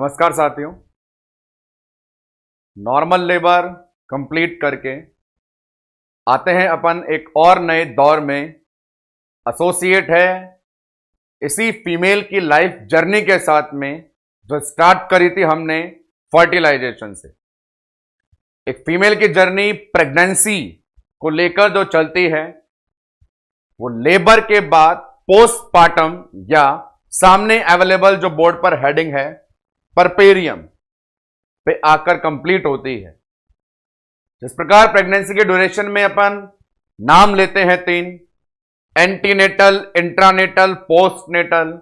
नमस्कार साथियों। Normal labour complete करके आते हैं अपन एक और नए दौर में। एसोसिएट है इसी फीमेल की लाइफ जर्नी के साथ में जो स्टार्ट करी थी हमने फर्टिलाइजेशन से। एक फीमेल की जर्नी प्रेगनेंसी को लेकर जो चलती है वो लेबर के बाद पोस्टपार्टम या सामने अवेलेबल जो बोर्ड पर हेडिंग है परपेरियम पे आकर कंप्लीट होती है। जिस प्रकार प्रेगनेंसी के ड्यूरेशन में अपन नाम लेते हैं तीन: antenatal, intranatal, postnatal.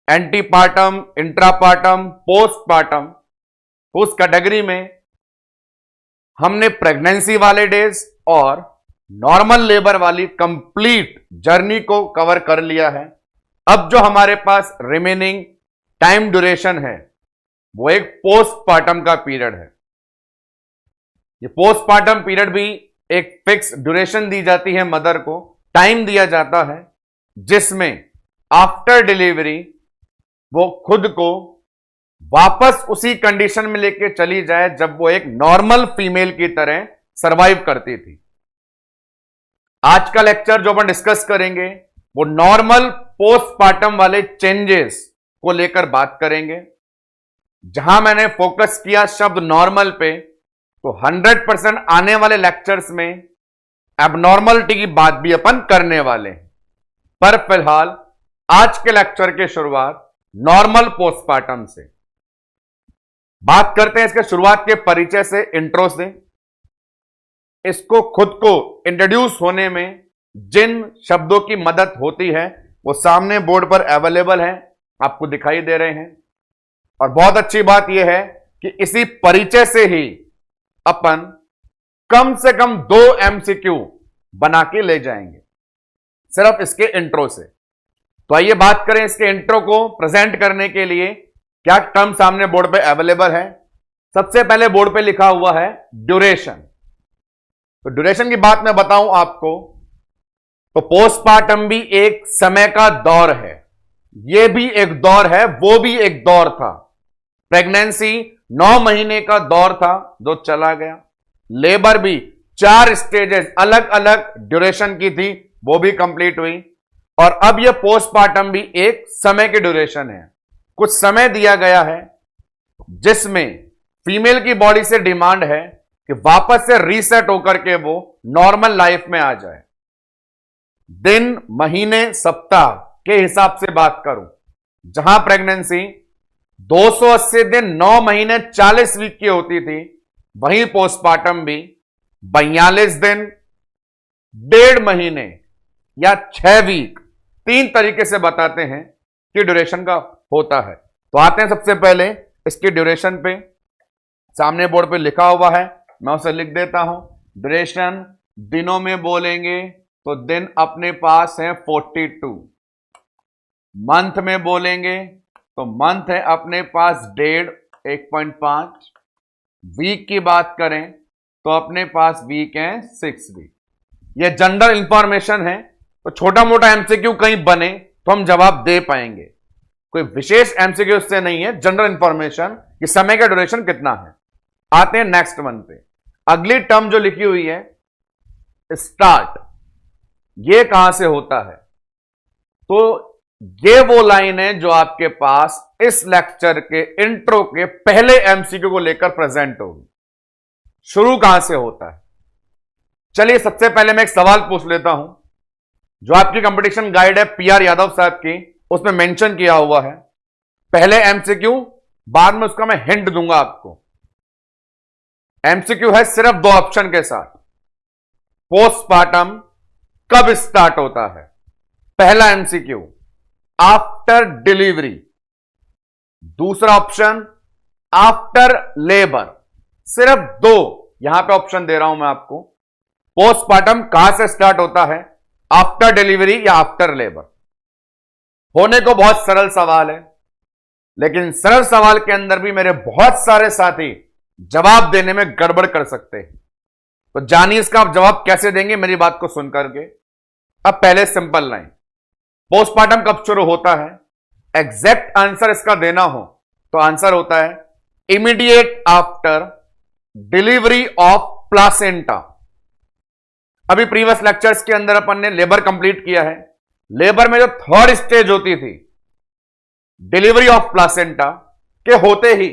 Antepartum, intrapartum, postpartum. उस कैटेगरी में हमने प्रेगनेंसी वाले डेज और नॉर्मल लेबर वाली कंप्लीट जर्नी को कवर कर लिया है। अब जो हमारे पास रिमेनिंग टाइम ड्यूरेशन है वो एक पोस्टपार्टम का पीरियड है। ये पोस्टपार्टम पीरियड भी एक फिक्स ड्यूरेशन दी जाती है, मदर को टाइम दिया जाता है जिसमें आफ्टर डिलीवरी वो खुद को वापस उसी कंडीशन में लेके चली जाए जब वो एक नॉर्मल फीमेल की तरह सरवाइव करती थी। आज का लेक्चर जो अपन डिस्कस करेंगे वो नॉर्मल पोस्टपार्टम वाले चेंजेस को लेकर बात करेंगे। जहां मैंने फोकस किया शब्द नॉर्मल पे, तो 100% आने वाले लेक्चर्स में एबनॉर्मलिटी की बात भी अपन करने वाले हैं। पर फिलहाल आज के लेक्चर की शुरुआत नॉर्मल पोस्टपार्टम से बात करते हैं। इसके शुरुआत के परिचय से, इंट्रो से। इसको खुद को इंट्रोड्यूस होने में जिन शब्दों की मदद होती है वो सामने बोर्ड पर अवेलेबल है, आपको दिखाई दे रहे हैं। और बहुत अच्छी बात यह है कि इसी परिचय से ही अपन कम से कम 2 MCQ बना के ले जाएंगे सिर्फ इसके इंट्रो से। तो आइए बात करें इसके इंट्रो को प्रेजेंट करने के लिए क्या टर्म सामने बोर्ड पे अवेलेबल है। सबसे पहले बोर्ड पे लिखा हुआ है ड्यूरेशन। तो ड्यूरेशन की बात मैं बताऊं आपको, तो पोस्टपार्टम भी एक समय का दौर है, यह भी एक दौर है, वो भी एक दौर था। प्रेगनेंसी 9 महीने का दौर था जो चला गया। लेबर भी 4 स्टेजेस अलग अलग ड्यूरेशन की थी, वो भी कंप्लीट हुई। और अब यह पोस्टपार्टम भी एक समय की ड्यूरेशन है। कुछ समय दिया गया है जिसमें फीमेल की बॉडी से डिमांड है कि वापस से रीसेट होकर के वो नॉर्मल लाइफ में आ जाए। दिन, महीने, सप्ताह के हिसाब से बात करूं, जहां प्रेगनेंसी 280 दिन, 9 महीने 40 वीक की होती थी, वहीं पोस्टपार्टम भी 42 दिन, 1.5 महीने या 6 वीक, 3 तरीके से बताते हैं कि ड्यूरेशन का होता है। तो आते हैं सबसे पहले इसकी ड्यूरेशन पे। सामने बोर्ड पे लिखा हुआ है, मैं उसे लिख देता हूं। ड्यूरेशन दिनों में बोलेंगे तो दिन अपने पास है 42। मंथ में बोलेंगे तो मंथ है अपने पास 1.5, 1.5। वीक की बात करें तो अपने पास वीक है 6 वीक। यह जनरल इंफॉर्मेशन है, तो छोटा मोटा MCQ कहीं बने तो हम जवाब दे पाएंगे। कोई विशेष MCQ इससे नहीं है, जनरल इंफॉर्मेशन कि समय का ड्यूरेशन कितना है। आते हैं नेक्स्ट वन पे। अगली टर्म जो लिखी हुई है स्टार्ट, ये कहां से होता है? तो ये वो लाइन है जो आपके पास इस लेक्चर के इंट्रो के पहले MCQ को लेकर प्रेजेंट होगी। शुरू कहां से होता है? चलिए सबसे पहले मैं एक सवाल पूछ लेता हूं जो आपकी कंपटीशन गाइड है PR यादव साहब की, उसमें मेंशन किया हुआ है। पहले MCQ, बाद में उसका मैं हिंट दूंगा आपको। MCQ है सिर्फ 2 ऑप्शन के साथ। पोस्टपार्टम कब स्टार्ट होता है? पहला MCQ आफ्टर डिलीवरी। दूसरा ऑप्शन आफ्टर लेबर। सिर्फ 2 यहां पे ऑप्शन दे रहा हूं मैं आपको। पोस्टपार्टम कहां से स्टार्ट होता है, आफ्टर डिलीवरी या आफ्टर लेबर? होने को बहुत सरल सवाल है, लेकिन सरल सवाल के अंदर भी मेरे बहुत सारे साथी जवाब देने में गड़बड़ कर सकते हैं। तो जानिए इसका आप जवाब कैसे देंगे मेरी बात को सुनकर के। अब पहले सिंपल लाइन, पोस्टपार्टम कब शुरू होता है? एग्जैक्ट आंसर इसका देना हो तो आंसर होता है immediate after delivery of placenta. अभी प्रीवियस लेक्चर्स के अंदर अपन ने लेबर कंप्लीट किया है। लेबर में जो थर्ड स्टेज होती थी डिलीवरी ऑफ प्लासेंटा के होते ही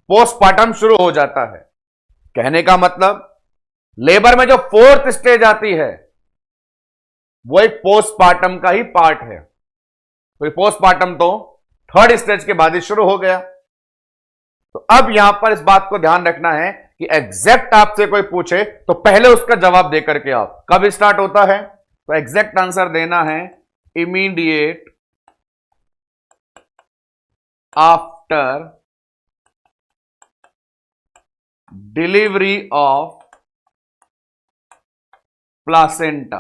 पोस्टमार्टम शुरू हो जाता है। कहने का मतलब लेबर में जो फोर्थ स्टेज आती है वो एक पोस्टमार्टम का ही पार्ट है। तो पोस्टमार्टम तो थर्ड स्टेज के बाद ही शुरू हो गया। तो अब यहां पर इस बात को ध्यान रखना है कि एग्जैक्ट आपसे कोई पूछे तो पहले उसका जवाब देकर के आप कब स्टार्ट होता है, तो एग्जैक्ट आंसर देना है immediate after delivery of placenta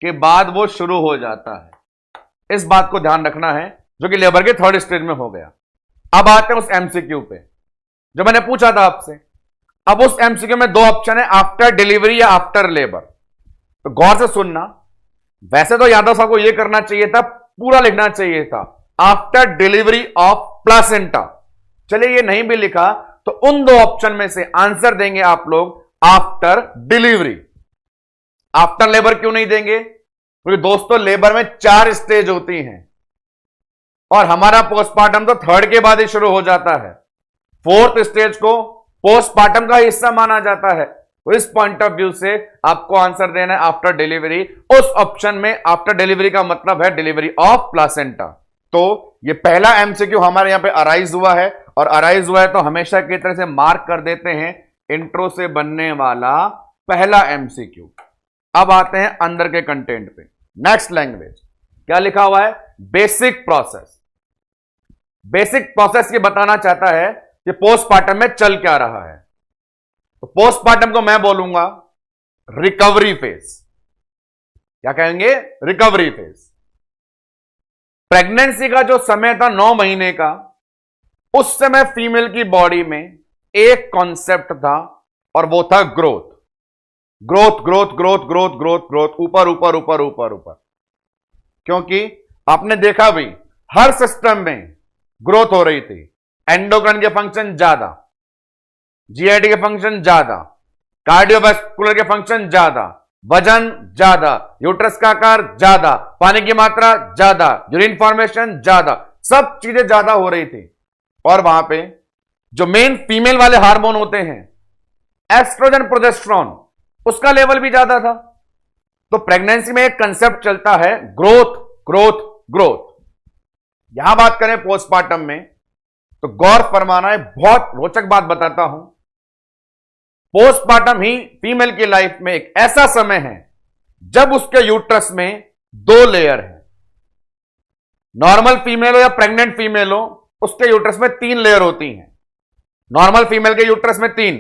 के बाद वो शुरू हो जाता है। इस बात को ध्यान रखना है, जो कि लेबर के थर्ड स्टेज में हो गया। अब आते हैं उस एमसीक्यू पे जो मैंने पूछा था आपसे। अब उस एमसीक्यू में दो ऑप्शन है, आफ्टर डिलीवरी या आफ्टर लेबर। तो गौर से सुनना, वैसे तो यादव साहब को यह करना चाहिए था, पूरा लिखना चाहिए था आफ्टर डिलीवरी ऑफ प्लासेंटा। चलिए ये नहीं भी लिखा तो उन दो ऑप्शन में से आंसर देंगे आप लोग आफ्टर डिलीवरी। आफ्टर लेबर क्यों नहीं देंगे? क्योंकि दोस्तों लेबर में 4 स्टेज होती हैं और हमारा पोस्टमार्टम तो थर्ड के बाद ही शुरू हो जाता है। फोर्थ स्टेज को पोस्टमार्टम का हिस्सा माना जाता है। तो इस पॉइंट ऑफ व्यू से आपको आंसर देना है आफ्टर डिलीवरी। उस ऑप्शन में आफ्टर डिलीवरी का मतलब है डिलीवरी ऑफ प्लासेंटा। तो ये पहला एमसीक्यू हमारे यहां पे अराइज हुआ है, और अराइज हुआ है तो हमेशा की तरह से मार्क कर देते हैं इंट्रो से बनने वाला पहला एमसीक्यू। अब आते हैं अंदर के कंटेंट पे। नेक्स्ट लैंग्वेज क्या लिखा हुआ है? Basic process. बेसिक प्रोसेस ये बताना चाहता है कि पोस्टमार्टम में चल क्या रहा है। तो पोस्टमार्टम को मैं बोलूंगा रिकवरी फेज। क्या कहेंगे? Recovery phase. प्रेगनेंसी का जो समय था 9 महीने का, उस समय फीमेल की बॉडी में एक कॉन्सेप्ट था और वो था growth. Growth growth growth growth growth growth, ऊपर ऊपर ऊपर ऊपर ऊपर। क्योंकि आपने देखा भी हर सिस्टम में ग्रोथ हो रही थी। एंडोक्राइन के फंक्शन ज्यादा, जीआईटी के फंक्शन ज्यादा, कार्डियोवास्कुलर के फंक्शन ज्यादा, वजन ज्यादा, यूट्रस का आकार ज्यादा, पानी की मात्रा ज्यादा, यूरिन फॉर्मेशन ज्यादा, सब चीजें ज्यादा हो रही थी। और वहां पे जो मेन फीमेल वाले हार्मोन होते हैं एस्ट्रोजन प्रोजेस्टेरोन, उसका लेवल भी ज्यादा था। तो प्रेगनेंसी में एक कंसेप्ट चलता है ग्रोथ ग्रोथ ग्रोथ। यहां बात करें पोस्टमार्टम में तो गौर फरमाना है, बहुत रोचक बात बताता हूं। पोस्टमार्टम ही फीमेल की लाइफ में एक ऐसा समय है जब उसके यूट्रस में 2 लेयर है। नॉर्मल फीमेल हो या प्रेग्नेंट फीमेल हो, उसके यूट्रस में 3 लेयर होती हैं। नॉर्मल फीमेल के यूट्रस में 3,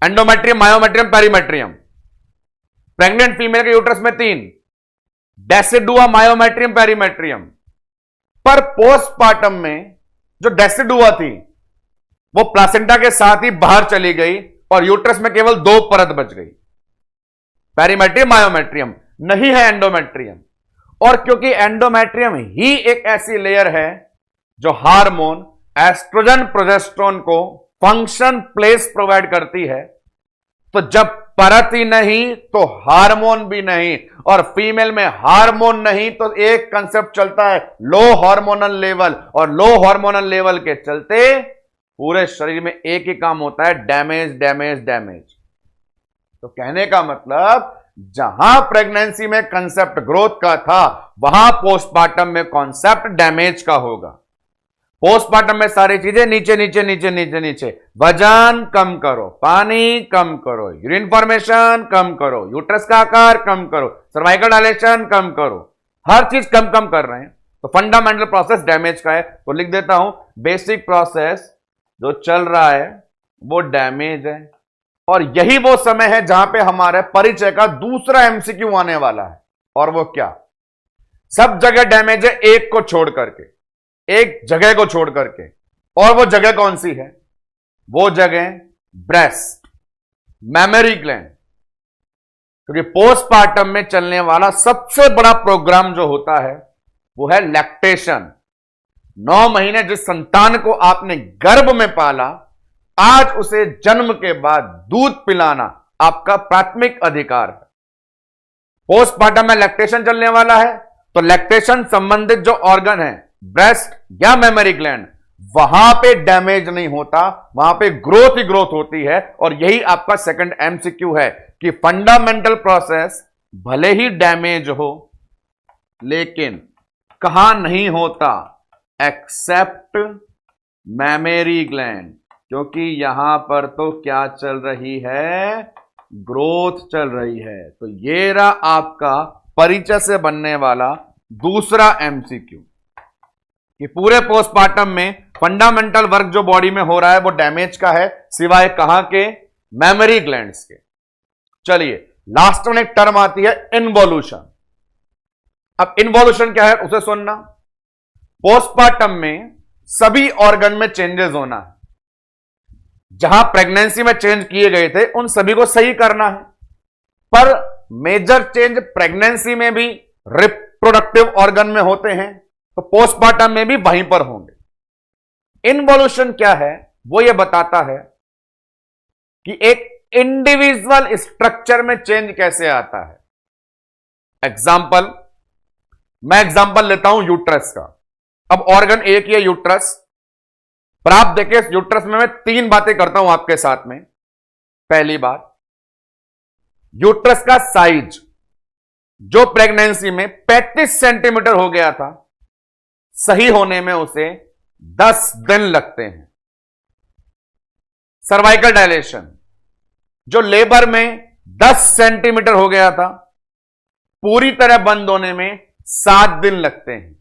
endometrium, myometrium, perimetrium. Pregnant female के यूट्रस में 3, डेसिडुआ, मायोमेट्रियम, पेरीमेट्रियम। पर पोस्टमार्टम में जो डेसिडुआ थी वो प्लासेंटा के साथ ही बाहर चली गई और यूट्रस में केवल 2 परत बच गई, पेरीमेट्रियम, मायोमेट्रियम, नहीं है एंडोमेट्रियम। और क्योंकि एंडोमेट्रियम ही एक ऐसी लेयर है जो हार्मोन एस्ट्रोजन प्रोजेस्टेरोन को फंक्शन प्लेस प्रोवाइड करती है, तो जब परत ही नहीं तो हार्मोन भी नहीं, और फीमेल में हार्मोन नहीं तो एक कंसेप्ट चलता है लो हार्मोनल लेवल, और लो हार्मोनल लेवल के चलते पूरे शरीर में एक ही काम होता है, डैमेज डैमेज डैमेज। तो कहने का मतलब जहां प्रेगनेंसी में कंसेप्ट ग्रोथ का था वहां पोस्टमार्टम में कॉन्सेप्ट डैमेज का होगा। पोस्टमार्टम में सारी चीजें नीचे नीचे नीचे नीचे नीचे, वजन कम करो, पानी कम करो, यूरिन फॉर्मेशन कम करो, यूट्रस का आकार कम करो, सर्वाइकल डायलेशन कम करो, हर चीज कम कम कर रहे हैं। तो फंडामेंटल प्रोसेस डैमेज का है। तो लिख देता हूं बेसिक प्रोसेस जो चल रहा है वो डैमेज है। और यही वो समय है जहां पे हमारे परिचय का दूसरा एमसीक्यू आने वाला है। और वो क्या? सब जगह डैमेज है एक को छोड़ करके, एक जगह को छोड़ करके। और वो जगह कौन सी है? वो जगह ब्रेस्ट, मेमोरी ग्लैंड। क्योंकि पोस्टमार्टम में चलने वाला सबसे बड़ा प्रोग्राम जो होता है वो है लैक्टेशन। 9 महीने जिस संतान को आपने गर्भ में पाला आज उसे जन्म के बाद दूध पिलाना आपका प्राथमिक अधिकार है। पोस्टमार्टम में लैक्टेशन चलने वाला है, तो लैक्टेशन संबंधित जो ऑर्गन है, ब्रेस्ट या मेमोरी ग्लैंड, वहां पे डैमेज नहीं होता, वहां पे ग्रोथ ही ग्रोथ होती है। और यही आपका सेकंड एमसीक्यू है कि फंडामेंटल प्रोसेस भले ही डैमेज हो, लेकिन कहां नहीं होता, एक्सेप्ट मेमोरी ग्लैंड, क्योंकि यहां पर तो क्या चल रही है, ग्रोथ चल रही है। तो ये रहा आपका परिचय से बनने वाला दूसरा एमसीक्यू कि पूरे पोस्टमार्टम में फंडामेंटल वर्क जो बॉडी में हो रहा है वो डैमेज का है, सिवाय कहां के, मेमोरी ग्लैंड्स के। चलिए लास्ट में एक टर्म आती है इन्वॉल्यूशन। अब इन्वॉल्यूशन क्या है उसे सुनना। पोस्टमार्टम में सभी ऑर्गन में चेंजेस होना है, जहां प्रेगनेंसी में चेंज किए गए थे उन सभी को सही करना है, पर मेजर चेंज प्रेगनेंसी में भी रिप्रोडक्टिव ऑर्गन में होते हैं, तो पोस्टमार्टम में भी वहीं पर होंगे। इन्वॉल्यूशन क्या है, वो ये बताता है कि एक इंडिविजुअल स्ट्रक्चर में चेंज कैसे आता है। एग्जाम्पल, मैं एग्जाम्पल लेता हूं यूट्रस का। अब ऑर्गन एक ही है यूट्रस, पर आप देखिए यूट्रस में मैं 3 बातें करता हूं आपके साथ में। पहली बात, यूट्रस का साइज जो प्रेगनेंसी में 35 सेंटीमीटर हो गया था, सही होने में उसे 10 दिन लगते हैं। सर्वाइकल डायलेशन जो लेबर में 10 सेंटीमीटर हो गया था, पूरी तरह बंद होने में 7 दिन लगते हैं।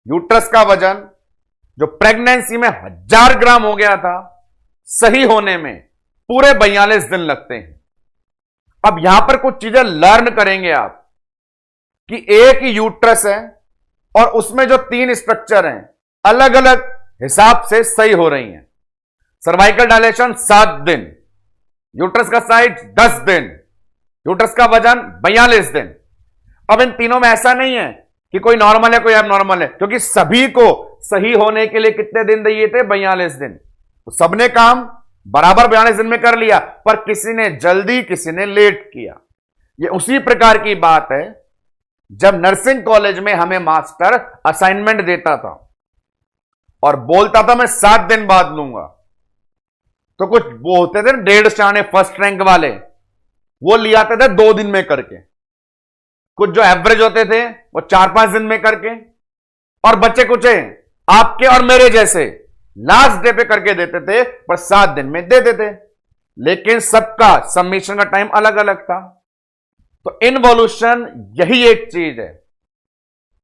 यूट्रस का वजन जो प्रेगनेंसी में 1000 ग्राम हो गया था, सही होने में पूरे 42 दिन लगते हैं। अब यहां पर कुछ चीजें लर्न करेंगे आप कि एक ही यूट्रस है और उसमें जो 3 स्ट्रक्चर हैं अलग अलग हिसाब से सही हो रही हैं। सर्वाइकल डायलेशन 7 दिन, यूट्रस का साइज 10 दिन, यूट्रस का वजन 42 दिन। अब इन तीनों में ऐसा नहीं है कि कोई नॉर्मल है कोई एबनॉर्मल है, क्योंकि सभी को सही होने के लिए कितने दिन दिए थे, 42 दिन। तो सबने काम बराबर 42 दिन में कर लिया, पर किसी ने जल्दी किसी ने लेट किया। ये उसी प्रकार की बात है जब नर्सिंग कॉलेज में हमें मास्टर असाइनमेंट देता था और बोलता था मैं 7 दिन बाद लूंगा, तो कुछ वो होते थे 1.5 स्टाने फर्स्ट रैंक वाले, वो ले आते थे 2 दिन में करके। कुछ जो एवरेज होते थे वो 4-5 दिन में करके, और बच्चे कुछ आपके और मेरे जैसे लास्ट डे पे करके देते थे, पर 7 दिन में देते थे। लेकिन सबका सबमिशन का टाइम अलग अलग था। तो इन्वॉल्यूशन यही एक चीज है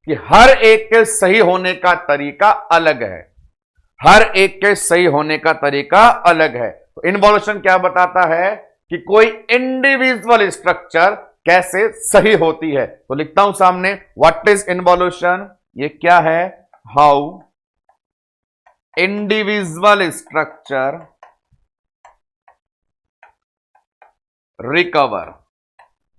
कि हर एक के सही होने का तरीका अलग है, हर एक के सही होने का तरीका अलग है। तो इन्वॉल्यूशन क्या बताता है कि कोई इंडिविजुअल स्ट्रक्चर कैसे सही होती है। तो लिखता हूं सामने, व्हाट इज इन्वॉल्यूशन, ये क्या है, how individual structure recover.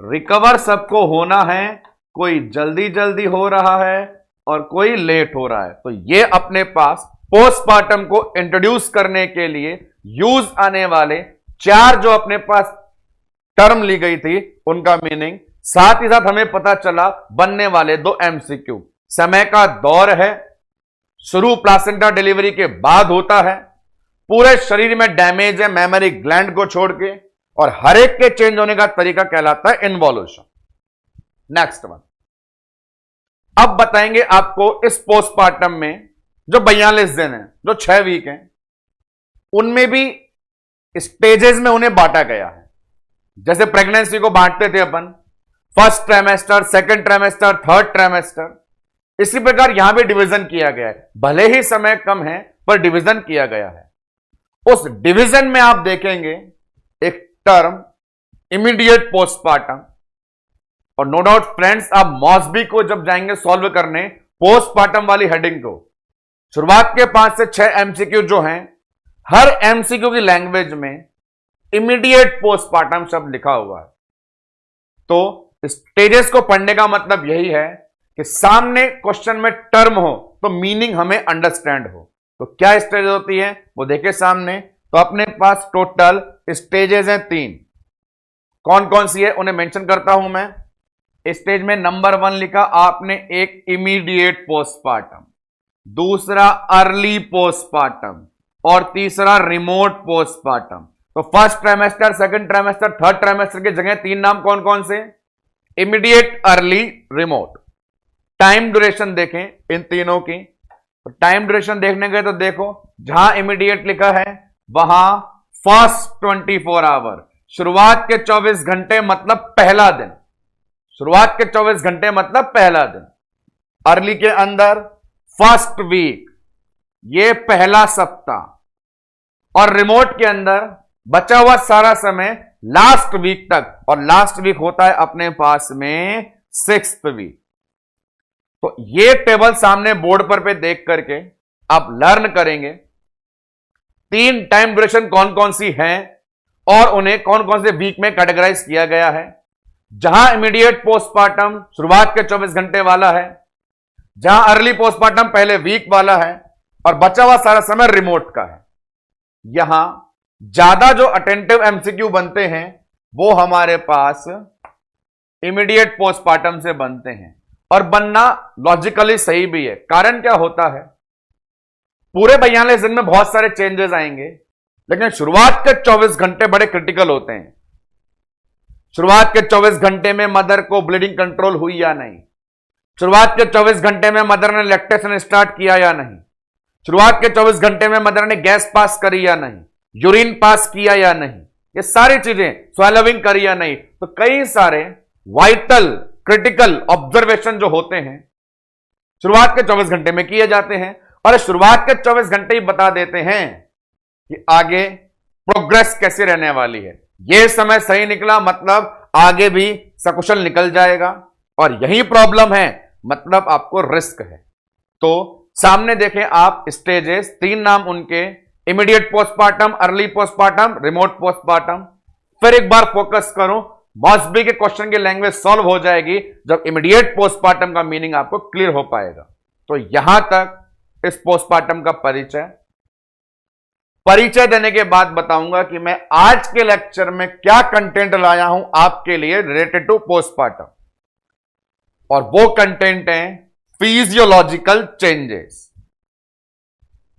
Recover सबको होना है, कोई जल्दी जल्दी हो रहा है और कोई लेट हो रहा है। तो ये अपने पास पोस्टमार्टम को इंट्रोड्यूस करने के लिए यूज आने वाले 4 जो अपने पास टर्म ली गई थी उनका मीनिंग, साथ ही साथ हमें पता चला बनने वाले 2 एमसीक्यू। समय का दौर है, शुरू प्लासेंटा डिलीवरी के बाद होता है, पूरे शरीर में डैमेज है मेमोरी ग्लैंड को छोड़ के, और हर एक के चेंज होने का तरीका कहलाता है इन्वॉल्यूशन। नेक्स्ट वन, अब बताएंगे आपको इस पोस्टमार्टम में जो 42 दिन है, जो 6 वीक हैं, उनमें भी स्टेजेस में उन्हें बांटा गया है। जैसे प्रेगनेंसी को बांटते थे अपन, first trimester, second trimester, third trimester, इसी प्रकार यहां भी डिवीजन किया गया है। भले ही समय कम है पर डिवीजन किया गया है। उस डिवीजन में आप देखेंगे एक टर्म इमीडिएट पोस्टमार्टम, और नो डाउट फ्रेंड्स आप मॉसबी को जब जाएंगे सॉल्व करने पोस्टमार्टम वाली हेडिंग को, शुरुआत के 5 से 6 एमसीक्यू जो हैं, हर एमसीक्यू की लैंग्वेज में इमीडिएट पोस्टमार्टम शब्द लिखा हुआ है। तो स्टेजेस को पढ़ने का मतलब यही है कि सामने क्वेश्चन में टर्म हो तो मीनिंग हमें अंडरस्टैंड हो। तो क्या स्टेज होती है वो देखे सामने। तो अपने पास टोटल स्टेजेस हैं 3। कौन कौन सी है उन्हें मेंशन करता हूं मैं। स्टेज में नंबर 1 लिखा आपने, एक इमीडिएट पोस्टपार्टम, दूसरा अर्ली पोस्टपार्टम और तीसरा रिमोट पोस्टपार्टम। तो first trimester, second trimester, third trimester की जगह 3 नाम कौन कौन से? Immediate, early, remote. Time duration देखें इन तीनों की। तो टाइम ड्यूरेशन देखने गए तो देखो, जहां इमीडिएट लिखा है वहां फर्स्ट 24 आवर, शुरुआत के 24 घंटे मतलब पहला दिन, शुरुआत के 24 घंटे मतलब पहला दिन। अर्ली के अंदर फर्स्ट वीक, ये पहला सप्ताह। और रिमोट के अंदर बचा हुआ सारा समय लास्ट वीक तक, और लास्ट वीक होता है अपने पास में 6th वीक। तो ये टेबल सामने बोर्ड पर पे देख करके आप लर्न करेंगे 3 टाइम ड्यूरेशन कौन कौन सी हैं और उन्हें कौन कौन से वीक में कैटेगराइज किया गया है। जहां इमीडिएट पोस्टपार्टम शुरुआत के 24 घंटे वाला है, जहां अर्ली पोस्टपार्टम पहले वीक वाला है, और बचा हुआ सारा समय रिमोट का है। यहां ज्यादा जो अटेंटिव एमसीक्यू बनते हैं वो हमारे पास इमीडिएट पोस्टपार्टम से बनते हैं, और बनना लॉजिकली सही भी है। कारण क्या होता है, पूरे 42 दिन में बहुत सारे चेंजेस आएंगे, लेकिन शुरुआत के 24 घंटे बड़े क्रिटिकल होते हैं। शुरुआत के 24 घंटे में मदर को ब्लीडिंग कंट्रोल हुई या नहीं, शुरुआत के 24 घंटे में मदर ने लैक्टेशन स्टार्ट किया या नहीं, शुरुआत के 24 घंटे में मदर ने गैस पास करी या नहीं, यूरिन पास किया या नहीं, ये सारी चीजें, स्वैलोविंग करी या नहीं। तो कई सारे वाइटल क्रिटिकल ऑब्जर्वेशन जो होते हैं शुरुआत के 24 घंटे में किए जाते हैं, और शुरुआत के 24 घंटे ही बता देते हैं कि आगे प्रोग्रेस कैसे रहने वाली है। यह समय सही निकला मतलब आगे भी सकुशल निकल जाएगा, और यही प्रॉब्लम है मतलब आपको रिस्क है। तो सामने देखें आप स्टेजेस, 3 नाम उनके, immediate postpartum, early postpartum, remote postpartum. फिर एक बार फोकस करो, मॉसबी के क्वेश्चन की लैंग्वेज सॉल्व हो जाएगी जब इमीडिएट पोस्टपार्टम का मीनिंग आपको क्लियर हो पाएगा। तो यहां तक इस पोस्टपार्टम का परिचय देने के बाद बताऊंगा कि मैं आज के लेक्चर में क्या कंटेंट लाया हूं आपके लिए रिलेटेड टू पोस्टपार्टम, और वो कंटेंट है फिजियोलॉजिकल चेंजेस।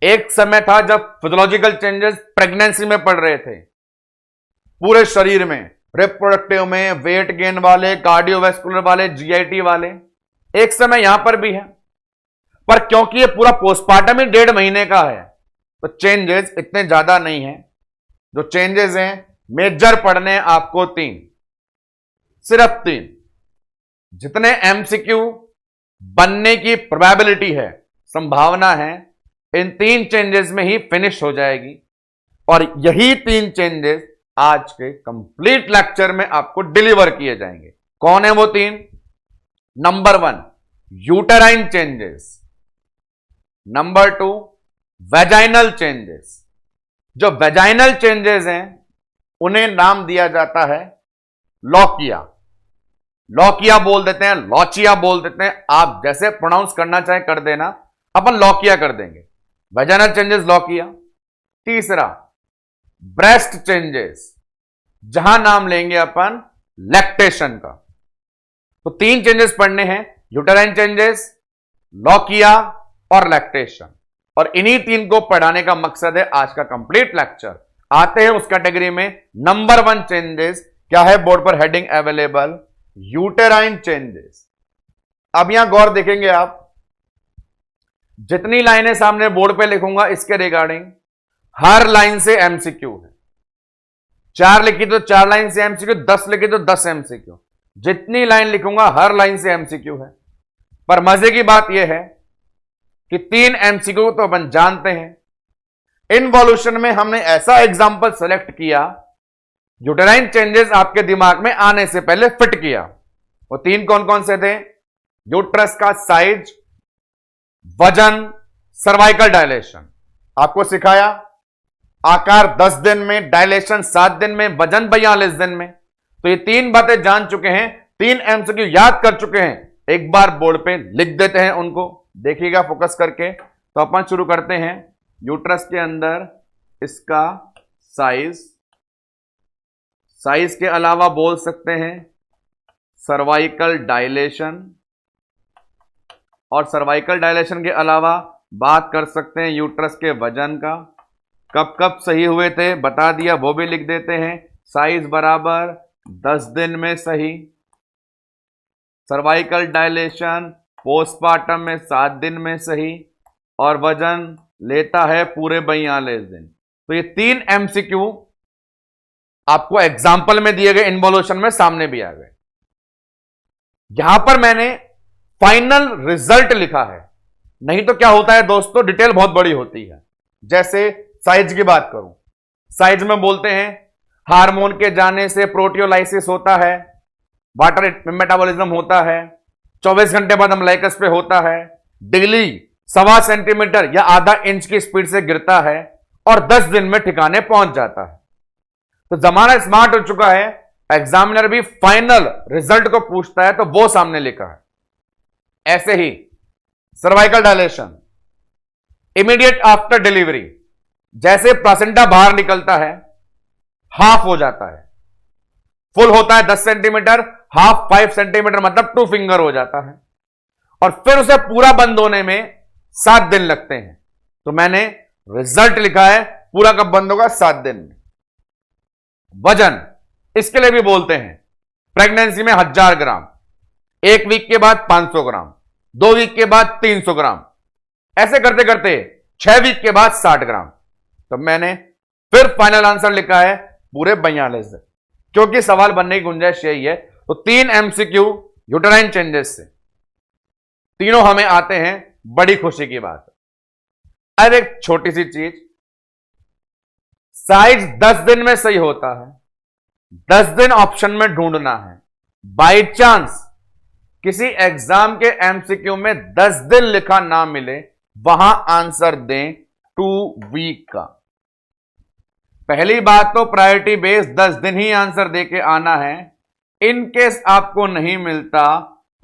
एक समय था जब फिजियोलॉजिकल चेंजेस प्रेगनेंसी में पड़ रहे थे, पूरे शरीर में, रिप्रोडक्टिव में, वेट गेन वाले, कार्डियोवैस्कुलर वाले, जीआईटी वाले। एक समय यहां पर भी है, पर क्योंकि ये पूरा पोस्टपार्टम ही 1.5 महीने का है तो चेंजेस इतने ज्यादा नहीं है। जो चेंजेस हैं मेजर पढ़ने आपको 3, सिर्फ 3। जितने एमसीक्यू बनने की प्रोबेबिलिटी है, संभावना है, इन 3 चेंजेस में ही फिनिश हो जाएगी। और यही 3 चेंजेस आज के कंप्लीट लेक्चर में आपको डिलीवर किए जाएंगे। कौन है वो 3? Number 1 uterine changes, number 2 vaginal changes. जो वेजाइनल चेंजेस हैं उन्हें नाम दिया जाता है लॉकिया। लॉकिया बोल देते हैं, लॉचिया बोल देते हैं, आप जैसे प्रोनाउंस करना चाहे कर देना, अपन लॉकिया कर देंगे। Vaginal changes lochia. तीसरा ब्रेस्ट चेंजेस, जहां नाम लेंगे अपन लैक्टेशन का। तो 3 चेंजेस पढ़ने हैं, यूटेराइन चेंजेस, लॉकिया और लैक्टेशन। और इन्हीं 3 को पढ़ाने का मकसद है आज का कंप्लीट लेक्चर। आते हैं उस कैटेगरी में। नंबर 1 चेंजेस क्या है, बोर्ड पर हेडिंग अवेलेबल, यूटेराइन चेंजेस। अब यहां गौर देखेंगे आप, जितनी लाइनें सामने बोर्ड पे लिखूंगा इसके रिगार्डिंग हर लाइन से एमसीक्यू है। 4 लिखी तो 4 लाइन से एमसीक्यू, 10 लिखी तो 10 एमसीक्यू। जितनी लाइन लिखूंगा हर लाइन से एमसीक्यू है। पर मजे की बात यह है कि 3 एमसीक्यू तो अपन जानते हैं। इनवॉल्यूशन में हमने ऐसा एग्जाम्पल सेलेक्ट किया, यूटेराइन चेंजेस आपके दिमाग में आने से पहले फिट किया। वो 3 कौन कौन से थे? यूट्रस का साइज, वजन, सर्वाइकल डायलेशन। आपको सिखाया आकार 10 दिन में, डायलेशन 7 दिन में, वजन 42 दिन में। तो ये 3 बातें जान चुके हैं, 3 एमसीक्यू याद कर चुके हैं। एक बार बोर्ड पे लिख देते हैं उनको, देखिएगा फोकस करके। तो अपन शुरू करते हैं यूट्रस के अंदर इसका साइज, साइज के अलावा बोल सकते हैं सर्वाइकल डायलेशन, और सर्वाइकल डायलेशन के अलावा बात कर सकते हैं यूट्रस के वजन का। कब कब सही हुए थे बता दिया, वो भी लिख देते हैं। साइज बराबर 10 दिन में सही, सर्वाइकल डायलेशन पोस्टमार्टम में 7 दिन में सही, और वजन लेता है पूरे 42 दिन। तो ये 3 एमसीक्यू आपको एग्जाम्पल में दिए गए इन्वोल्यूशन में सामने भी आ गए। यहां पर मैंने फाइनल रिजल्ट लिखा है, नहीं तो क्या होता है दोस्तों, डिटेल बहुत बड़ी होती है। जैसे साइज की बात करूं, साइज में बोलते हैं हार्मोन के जाने से प्रोटियोलाइसिस होता है, वाटर मेटाबॉलिज्म होता है, 24 घंटे बाद अम्लाइकस पे होता है, डेली 1.25 सेंटीमीटर या आधा इंच की स्पीड से गिरता है और 10 दिन में ठिकाने पहुंच जाता है। तो जमाना स्मार्ट हो चुका है, एग्जामिनर भी फाइनल रिजल्ट को पूछता है तो वो सामने लिखा है। ऐसे ही cervical dilation immediate after delivery, जैसे प्लासेंटा बाहर निकलता है हाफ हो जाता है, फुल होता है 10 सेंटीमीटर, हाफ 5 सेंटीमीटर मतलब 2 फिंगर हो जाता है, और फिर उसे पूरा बंद होने में 7 दिन लगते हैं। तो मैंने रिजल्ट लिखा है पूरा कब बंद होगा, 7 दिन में। वजन इसके लिए भी बोलते हैं, प्रेगनेंसी में 1000 ग्राम, 1 वीक के बाद 500 ग्राम, 2 वीक के बाद 300 ग्राम, ऐसे करते करते 6 वीक के बाद 60 ग्राम। तो मैंने फिर फाइनल आंसर लिखा है पूरे 42 दिन, क्योंकि सवाल बनने की गुंजाइश यही है। तो 3 एमसीक्यू यूटेराइन चेंजेस से, तीनों हमें आते हैं, बड़ी खुशी की बात है। अब एक छोटी सी चीज, साइज 10 दिन में सही होता है, 10 दिन ऑप्शन में ढूंढना है। बाई चांस किसी एग्जाम के एमसीक्यू में 10 दिन लिखा ना मिले, वहां आंसर दें 2 वीक का। पहली बात तो प्रायोरिटी बेस 10 दिन ही आंसर देके आना है। इन केस आपको नहीं मिलता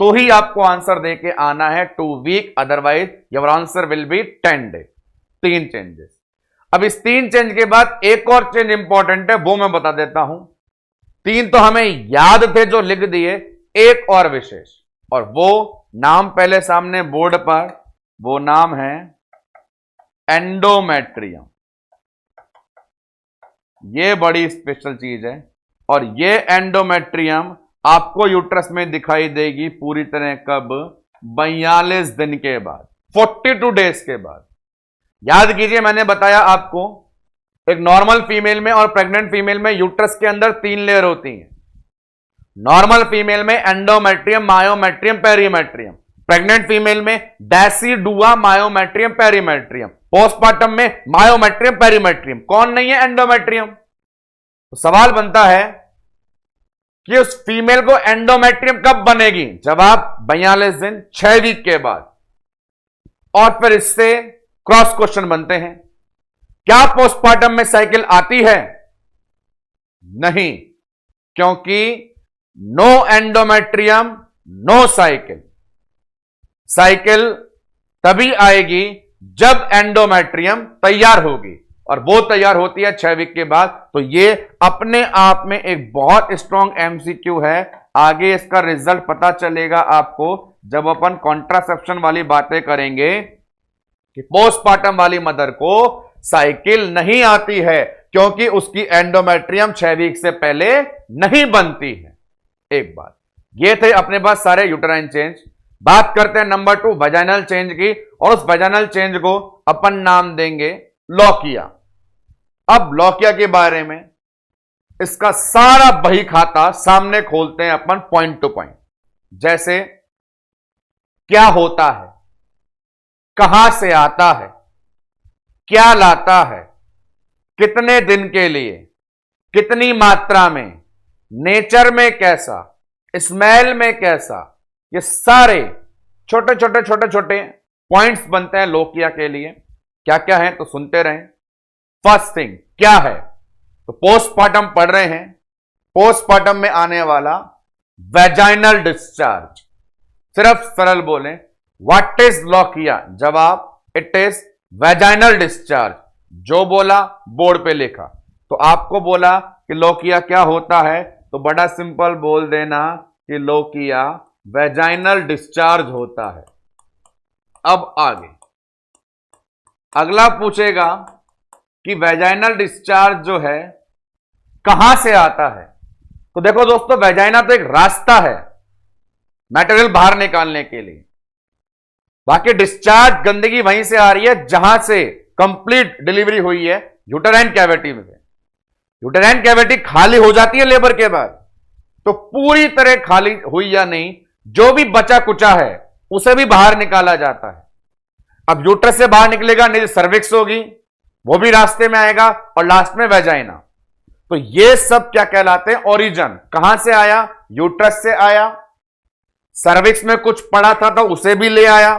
तो ही आपको आंसर देके आना है 2 week, otherwise your answer will be 10 day. 3 changes. अब इस 3 चेंज के बाद एक और चेंज इंपॉर्टेंट है, वो मैं बता देता हूं। 3 तो हमें याद थे जो लिख दिए, एक और विशेष, और वो नाम पहले सामने बोर्ड पर, वो नाम है एंडोमेट्रियम। ये बड़ी स्पेशल चीज है, और ये एंडोमेट्रियम आपको यूट्रस में दिखाई देगी पूरी तरह कब, 42 दिन के बाद, 42 डेज के बाद। याद कीजिए मैंने बताया आपको, एक नॉर्मल फीमेल में और प्रेग्नेंट फीमेल में यूट्रस के अंदर 3 लेयर होती हैं। नॉर्मल फीमेल में endometrium, myometrium, perimetrium. Pregnant female में डेसिडुआ, मायोमेट्रियम, पेरीमेट्रियम। पोस्टमार्टम में मायोमेट्रियम, पेरीमेट्रियम। कौन नहीं है एंडोमेट्रियम? तो सवाल बनता है कि उस फीमेल को एंडोमेट्रियम कब बनेगी? जवाब 42 दिन, 6 वीक के बाद। और फिर इससे क्रॉस क्वेश्चन बनते हैं, क्या पोस्टमार्टम में साइकिल आती है? नहीं, क्योंकि no endometrium no cycle. Cycle तभी आएगी जब एंडोमेट्रियम तैयार होगी, और वो तैयार होती है 6 वीक के बाद। तो ये अपने आप में एक बहुत स्ट्रॉन्ग एमसीक्यू है। आगे इसका रिजल्ट पता चलेगा आपको जब अपन कॉन्ट्रासेप्शन वाली बातें करेंगे कि पोस्टमार्टम वाली मदर को साइकिल नहीं आती है क्योंकि उसकी एंडोमेट्रियम 6 वीक से पहले नहीं बनती है। एक बात ये थे अपने पास सारे यूटेराइन चेंज। बात करते हैं नंबर 2 वजाइनल चेंज की, और उस वजाइनल चेंज को अपन नाम देंगे लॉकिया। अब लॉकिया के बारे में इसका सारा बही खाता सामने खोलते हैं अपन पॉइंट टू पॉइंट। जैसे क्या होता है, कहां से आता है, क्या लाता है, कितने दिन के लिए, कितनी मात्रा में, नेचर में कैसा, स्मेल में कैसा, ये सारे छोटे छोटे छोटे छोटे पॉइंट्स बनते हैं लॉकिया के लिए। क्या क्या है तो सुनते रहें। फर्स्ट थिंग क्या है, तो पोस्टमार्टम पढ़ रहे हैं, पोस्टमार्टम में आने वाला वेजाइनल डिस्चार्ज। सिर्फ सरल बोलें, व्हाट इज लॉकिया? जवाब, इट इज वैजाइनल डिस्चार्ज, जो बोला बोर्ड पे लिखा। तो आपको बोला कि लोकिया क्या होता है, तो बड़ा सिंपल बोल देना कि लोकिया वैजाइनल डिस्चार्ज होता है। अब आगे अगला पूछेगा कि वैजाइनल डिस्चार्ज जो है कहां से आता है। तो देखो दोस्तों, वैजाइना तो एक रास्ता है मटेरियल बाहर निकालने के लिए, बाकी डिस्चार्ज गंदगी वहीं से आ रही है जहां से कंप्लीट डिलीवरी हुई है यूटेराइन कैविटी में। यूटेराइन कैविटी खाली हो जाती है लेबर के बाद, तो पूरी तरह खाली हुई या नहीं, जो भी बचा कुचा है उसे भी बाहर निकाला जाता है। अब यूट्रस से बाहर निकलेगा, नहीं सर्विक्स होगी, वो भी रास्ते में आएगा, और लास्ट में वैजाइना। तो ये सब क्या कहलाते हैं, ओरिजिन। कहां से आया, यूट्रस से आया, सर्विक्स में कुछ पड़ा था तो उसे भी ले आया,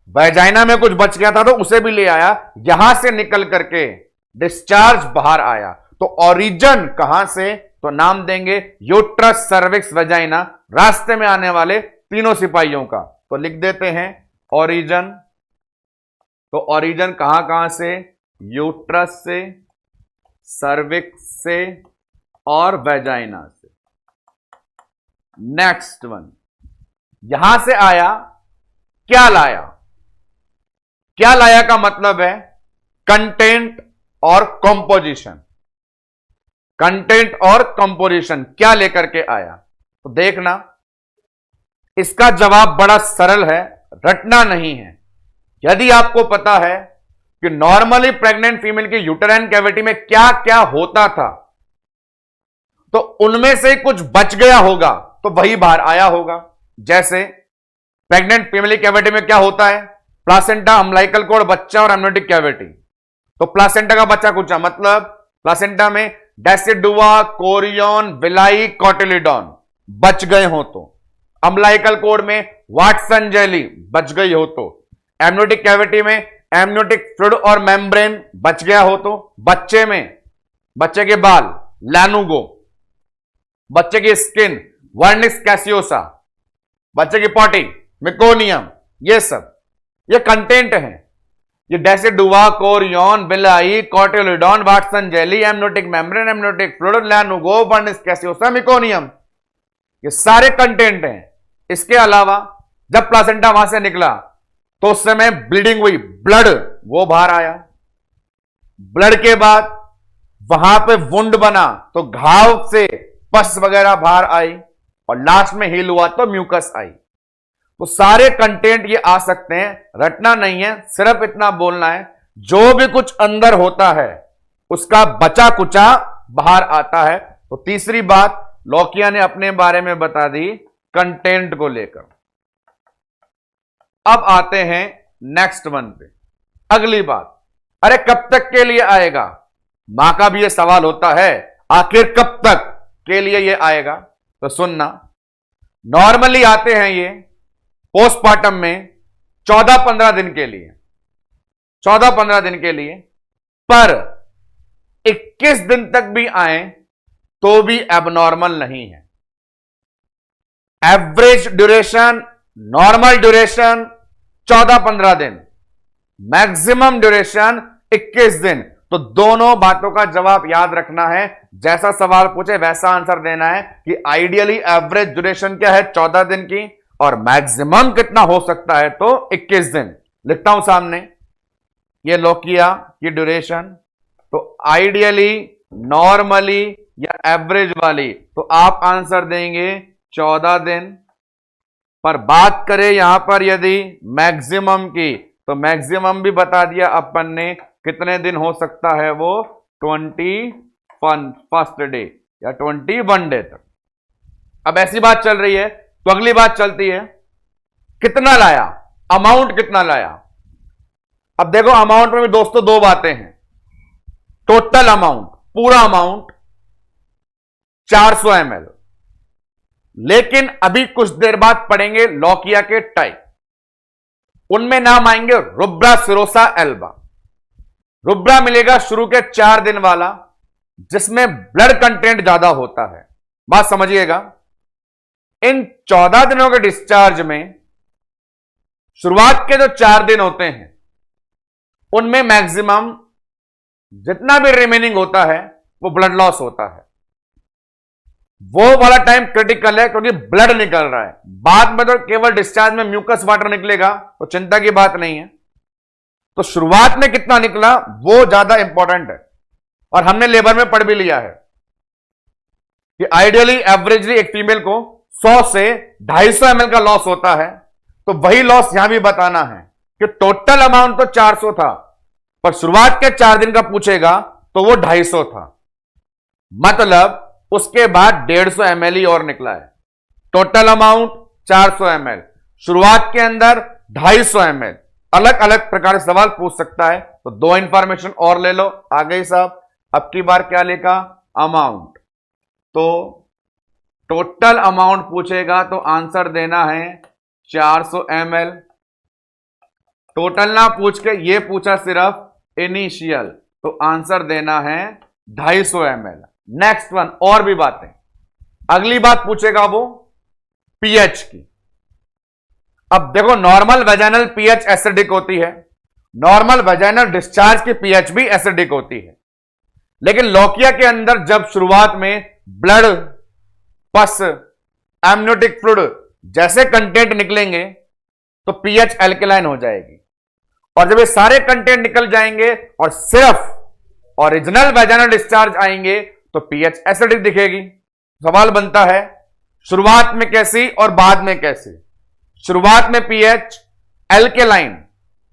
वैजाइना में कुछ बच गया था तो उसे भी ले आया, यहां से निकल करके डिस्चार्ज बाहर आया। तो ओरिजिन कहां से, तो नाम देंगे यूट्रस, सर्विक्स, वैजाइना, रास्ते में आने वाले तीनों सिपाहियों का। तो लिख देते हैं ओरिजिन। तो ओरिजिन कहां कहां से, यूट्रस से, सर्विक्स से और वैजाइना से। नेक्स्ट वन, यहां से आया, क्या लाया, क्या लाया का मतलब है कंटेंट और कंपोजिशन। कंटेंट और कंपोजिशन क्या लेकर के आया, तो देखना इसका जवाब बड़ा सरल है, रटना नहीं है। यदि आपको पता है कि नॉर्मली प्रेग्नेंट फीमेल की यूटेराइन कैविटी में क्या क्या होता था, तो उनमें से कुछ बच गया होगा तो वही बाहर आया होगा। जैसे प्रेग्नेंट फीमेल कैविटी में क्या होता है, प्लासेंटा, अम्बिलिकल कॉर्ड, बच्चा और एमनियोटिक कैविटी। तो प्लासेंटा का बच्चा कुचा मतलब प्लासेंटा में डेसिडुआ, कोरियन, विलाई, कोटिलिडॉन बच गए हो तो, अम्बिलिकल कॉर्ड में वाटसन जेली बच गई हो तो, एमनियोटिक कैविटी में एमनियोटिक फ्लूइड और मेम्ब्रेन बच गया हो तो, बच्चे में बच्चे के बाल लैनुगो, बच्चे की स्किन वर्निस कैसियोसा, बच्चे की पॉटी मिकोनियम, ये सब ये कंटेंट है। ये decidua, chorion, villi, cotyledon, Watson jelly, amniotic membrane, amniotic fluid, lanugo, vernix caseosa, meconium, ये सारे कंटेंट हैं। इसके अलावा जब प्लासेंटा वहां से निकला तो उस समय ब्लीडिंग हुई, ब्लड वो बाहर आया, ब्लड के बाद वहां पे वुंड बना तो घाव से पस वगैरह बाहर आई, और लास्ट में हील हुआ तो म्यूकस आई। तो सारे कंटेंट ये आ सकते हैं, रटना नहीं है, सिर्फ इतना बोलना है, जो भी कुछ अंदर होता है उसका बचा कुचा बाहर आता है। तो तीसरी बात लोकिया ने अपने बारे में बता दी कंटेंट को लेकर। अब आते हैं नेक्स्ट वन पे, अगली बात, अरे कब तक के लिए आएगा, मां का भी ये सवाल होता है, आखिर कब तक के लिए ये आएगा। तो सुनना, नॉर्मली आते हैं ये पोस्टमार्टम में 14-15 दिन के लिए, 14-15 दिन के लिए, पर 21 दिन तक भी आए तो भी एबनॉर्मल नहीं है। एवरेज ड्यूरेशन, नॉर्मल ड्यूरेशन 14-15 दिन, मैक्सिमम ड्यूरेशन 21 दिन। तो दोनों बातों का जवाब याद रखना है, जैसा सवाल पूछे वैसा आंसर देना है कि आइडियली एवरेज ड्यूरेशन क्या है 14 दिन की, और मैक्सिमम कितना हो सकता है तो 21 दिन। लिखता हूं सामने, ये लोकिया की ड्यूरेशन, तो आइडियली, नॉर्मली या एवरेज वाली, तो आप आंसर देंगे 14 दिन। पर बात करें यहां पर यदि मैक्सिमम की, तो मैक्सिमम भी बता दिया अपन ने, कितने दिन हो सकता है वो 21st डे या 21 डे तक। अब ऐसी बात चल रही है तो अगली बात चलती है, कितना लाया, अमाउंट कितना लाया। अब देखो अमाउंट में भी दोस्तों दो बातें हैं, टोटल अमाउंट, पूरा अमाउंट 400 ml, लेकिन अभी कुछ देर बाद पढ़ेंगे लोकिया के टाइप, उनमें नाम आएंगे रुब्रा, सिरोसा, एल्बा। रुब्रा मिलेगा शुरू के 4 दिन वाला, जिसमें ब्लड कंटेंट ज्यादा होता है। बात समझिएगा, इन 14 दिनों के डिस्चार्ज में शुरुआत के जो 4 दिन होते हैं उनमें मैक्सिमम जितना भी रिमेनिंग होता है वो ब्लड लॉस होता है। वो वाला टाइम क्रिटिकल है क्योंकि ब्लड निकल रहा है। बाद में तो केवल डिस्चार्ज में म्यूकस वाटर निकलेगा तो चिंता की बात नहीं है। तो शुरुआत में कितना निकला वो ज्यादा इंपॉर्टेंट है। और हमने लेबर में पढ़ भी लिया है कि आइडियली एवरेजली एक फीमेल को 100 से 250 ml का लॉस होता है। तो वही लॉस यहां भी बताना है कि टोटल अमाउंट तो 400 था, पर शुरुआत के 4 दिन का पूछेगा तो वो 250 था, मतलब उसके बाद 150 ml ही और निकला है। टोटल अमाउंट 400 ml, शुरुआत के अंदर 250 ml। अलग अलग प्रकार से सवाल पूछ सकता है। तो 2 इंफॉर्मेशन और ले लो। आ गई साहब। अब की बार क्या लिखा? अमाउंट। तो टोटल अमाउंट पूछेगा तो आंसर देना है 400 ml। टोटल ना पूछ के ये पूछा सिर्फ इनिशियल, तो आंसर देना है 250 ml। नेक्स्ट वन, और भी बातें। अगली बात पूछेगा वो पीएच की। अब देखो, नॉर्मल वेजाइनल पीएच एसिडिक होती है, नॉर्मल वेजाइनल डिस्चार्ज की पीएच भी एसिडिक होती है। लेकिन लौकिया के अंदर जब शुरुआत में ब्लड, पस, एमनियोटिक फ्लूइड जैसे कंटेंट निकलेंगे तो पीएच एल्कलाइन हो जाएगी। और जब ये सारे कंटेंट निकल जाएंगे और सिर्फ ओरिजिनल वेजाइनल डिस्चार्ज आएंगे तो पीएच एसिडिक दिखेगी। सवाल बनता है शुरुआत में कैसी और बाद में कैसी? शुरुआत में पीएच एल्केलाइन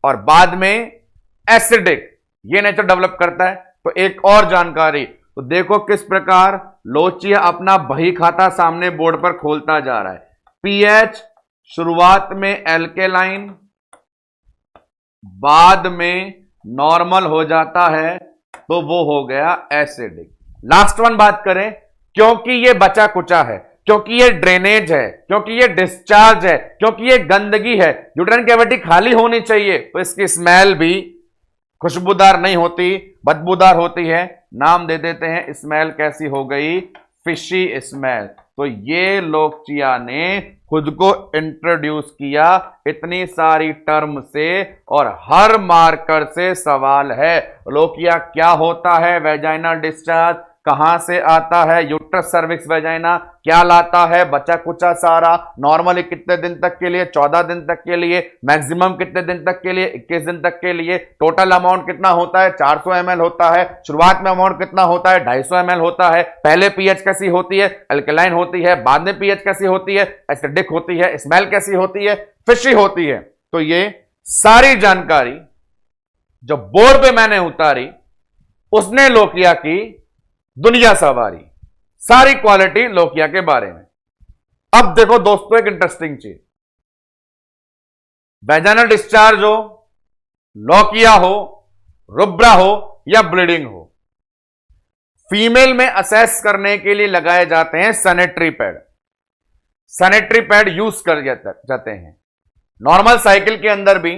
और बाद में एसिडिक, ये नेचर डेवलप करता है। तो एक और जानकारी, तो देखो किस प्रकार लोचिया अपना बही खाता सामने बोर्ड पर खोलता जा रहा है। पीएच शुरुआत में एल्केलाइन, बाद में नॉर्मल हो जाता है तो वो हो गया एसिडिक। लास्ट वन बात करें, क्योंकि ये बचा कुचा है, क्योंकि ये ड्रेनेज है, क्योंकि ये डिस्चार्ज है, क्योंकि ये गंदगी है, यूट्राइन कैविटी खाली होनी चाहिए, तो इसकी स्मेल भी खुशबूदार नहीं होती, बदबूदार होती है। नाम दे देते हैं, स्मेल कैसी हो गई? Fishy smell. तो ये लोकचिया ने खुद को इंट्रोड्यूस किया इतनी सारी टर्म से, और हर मार्कर से सवाल है। लोकिया क्या होता है? Vaginal discharge. कहां से आता है? Uterus cervix vagina. क्या लाता है? बचा कुचा सारा। नॉर्मली कितने दिन तक के लिए? 14 दिन तक के लिए। मैक्सिमम कितने दिन तक के लिए? 21 दिन तक के लिए। टोटल अमाउंट कितना होता है? 400 ml होता है। शुरुआत में अमाउंट कितना होता है? 250 ml होता है। पहले पीएच कैसी होती है? अल्कलाइन होती है। बाद में पीएच कैसी होती है? एसिडिक होती है। स्मेल कैसी होती है? फिशी होती है। तो ये सारी जानकारी जो बोर्ड पे मैंने उतारी उसने लोकिया की दुनिया सवारी, सारी क्वालिटी लोकिया के बारे में। अब देखो दोस्तों, एक इंटरेस्टिंग चीज, वेजाइनल डिस्चार्ज हो, लोकिया हो, रुब्रा हो या ब्लीडिंग हो, फीमेल में असेस करने के लिए लगाए जाते हैं sanitary pad. Sanitary pad use कर जाते हैं। नॉर्मल साइकिल के अंदर भी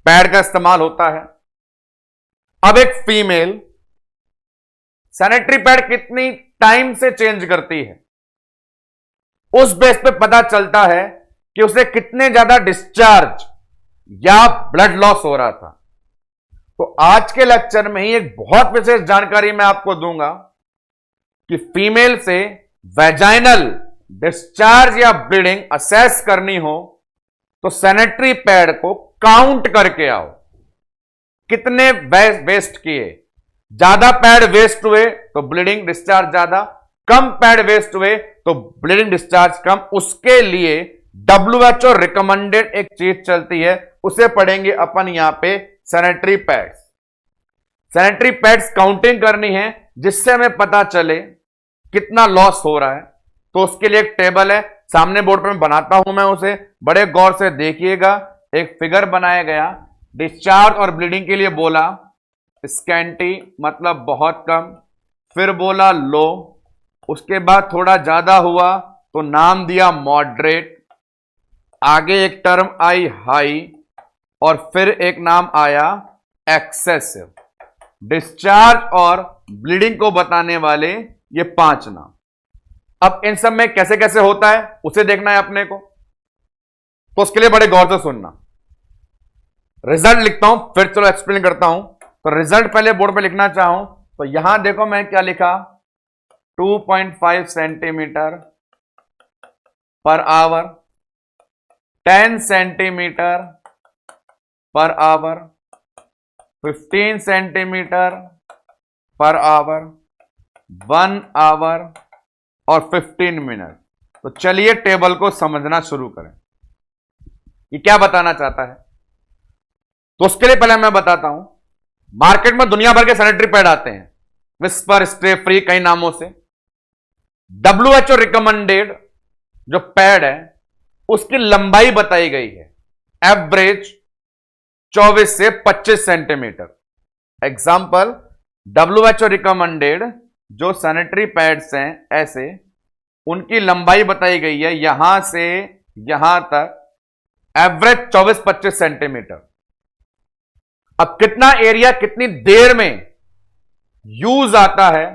पैड का इस्तेमाल होता है। अब एक फीमेल सैनिटरी पैड कितनी टाइम से चेंज करती है, उस बेस पे पता चलता है कि उसे कितने ज्यादा डिस्चार्ज या ब्लड लॉस हो रहा था। तो आज के लेक्चर में ही एक बहुत विशेष जानकारी मैं आपको दूंगा कि फीमेल से वेजाइनल डिस्चार्ज या ब्लीडिंग असेस करनी हो तो सैनिटरी पैड को काउंट करके आओ, कितने वेस्ट किए। ज्यादा पैड वेस्ट हुए तो ब्लीडिंग डिस्चार्ज ज्यादा, कम पैड वेस्ट हुए तो ब्लीडिंग डिस्चार्ज कम। उसके लिए WHO रिकमेंडेड एक चीज चलती है, उसे पढ़ेंगे अपन यहां पे, sanitary pads. Sanitary pads counting करनी है जिससे हमें पता चले कितना लॉस हो रहा है। तो उसके लिए एक टेबल है, सामने बोर्ड पर मैं बनाता हूं, मैं उसे बड़े गौर से देखिएगा। एक फिगर बनाया गया, डिस्चार्ज और ब्लीडिंग के लिए बोला स्कैंटी मतलब बहुत कम, फिर बोला लो, उसके बाद थोड़ा ज्यादा हुआ तो नाम दिया मॉडरेट, आगे एक टर्म आई हाई, और फिर एक नाम आया एक्सेसिव। डिस्चार्ज और ब्लीडिंग को बताने वाले ये 5 नाम। अब इन सब में कैसे कैसे होता है उसे देखना है अपने को, तो उसके लिए बड़े गौर से सुनना। रिजल्ट लिखता हूं, फिर चलो एक्सप्लेन करता हूं। तो रिजल्ट पहले बोर्ड पे लिखना चाहूं तो यहां देखो मैं क्या लिखा, 2.5 सेंटीमीटर पर आवर, 10 सेंटीमीटर पर आवर, 15 सेंटीमीटर पर आवर, 1 आवर और 15 मिनट। तो चलिए टेबल को समझना शुरू करें, ये क्या बताना चाहता है। तो उसके लिए पहले मैं बताता हूं, मार्केट में दुनिया भर के सैनिटरी पैड आते हैं, विस्पर, स्टे फ्री, कई नामों से। WHO रिकमेंडेड जो पैड है उसकी लंबाई बताई गई है एवरेज 24 से 25 सेंटीमीटर। एग्जाम्पल, WHO रिकमेंडेड जो सैनिटरी पैड्स हैं ऐसे, उनकी लंबाई बताई गई है यहां से यहां तक एवरेज 24-25 सेंटीमीटर। अब कितना एरिया कितनी देर में यूज आता है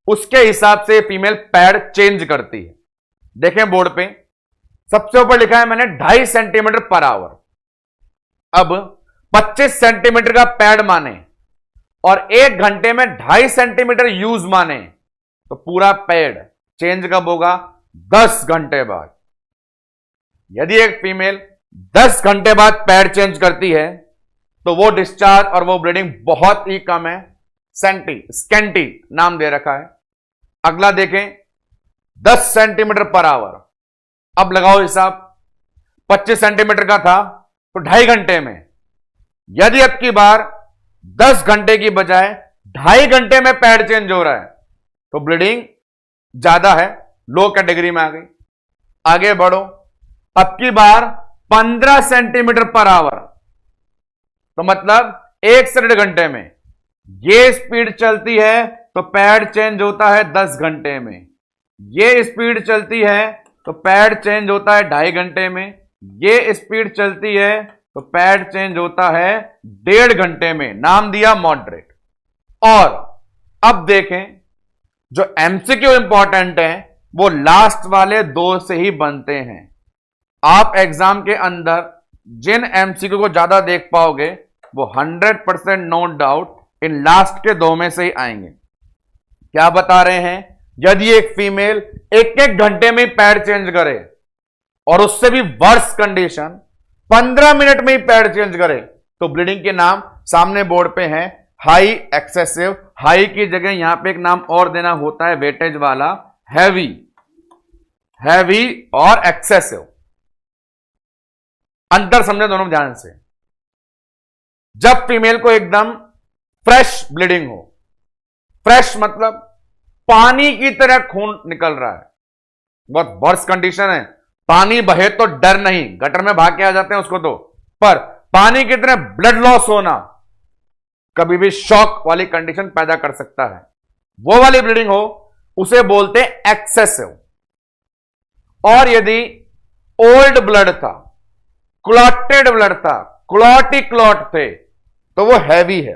उसके हिसाब से फीमेल पैड चेंज करती है। देखें बोर्ड पे सबसे ऊपर लिखा है मैंने 2.5 सेंटीमीटर पर आवर। अब 25 सेंटीमीटर का पैड माने और 1 घंटे में 2.5 सेंटीमीटर यूज माने तो पूरा पैड चेंज कब होगा? 10 घंटे बाद। यदि एक फीमेल 10 घंटे बाद पैड चेंज करती है तो वो डिस्चार्ज और वो ब्लीडिंग बहुत ही कम है, स्कैंटी नाम दे रखा है। अगला देखें, 10 सेंटीमीटर पर आवर। अब लगाओ हिसाब, 25 सेंटीमीटर का था तो 2.5 घंटे में। यदि अब की बार 10 घंटे की बजाय 2.5 घंटे में पैड चेंज हो रहा है तो ब्लीडिंग ज्यादा है, लो कैटेगरी में आ गई। आगे बढ़ो, अब की बार 15 सेंटीमीटर पर आवर, तो मतलब 1 से 1.5 घंटे में ये स्पीड चलती है तो पैड चेंज होता है 10 घंटे में। ये स्पीड चलती है तो पैड चेंज होता है 2.5 घंटे में। ये स्पीड चलती है तो पैड चेंज होता है 1.5 घंटे में, नाम दिया मॉडरेट। और अब देखें, जो एमसीक्यू इंपॉर्टेंट है वो लास्ट वाले 2 से ही बनते हैं। आप एग्जाम के अंदर जिन एमसीक्यू को ज्यादा देख पाओगे वो 100% नो डाउट इन लास्ट के 2 में से ही आएंगे। क्या बता रहे हैं, यदि एक फीमेल 1-1 घंटे में पैड चेंज करे और उससे भी वर्स कंडीशन 15 मिनट में ही पैड चेंज करे तो ब्लीडिंग के नाम सामने बोर्ड पे हैं, हाई, एक्सेसिव। हाई की जगह यहां पे एक नाम और देना होता है वेटेज वाला, हैवी, हैवी और एक्सेसिव। अंतर समझे दोनों ध्यान से। जब फीमेल को एकदम फ्रेश ब्लीडिंग हो, फ्रेश मतलब पानी की तरह खून निकल रहा है, बहुत वर्स कंडीशन है, पानी बहे तो डर नहीं, गटर में भाग के आ जाते हैं उसको तो, पर पानी की तरह ब्लड लॉस होना कभी भी शॉक वाली कंडीशन पैदा कर सकता है। वो वाली ब्लीडिंग हो उसे बोलते हैं एक्सेसिव। और यदि ओल्ड ब्लड था, क्लॉटेड ब्लड था, क्लॉट ही क्लॉट थे, तो वो हैवी है।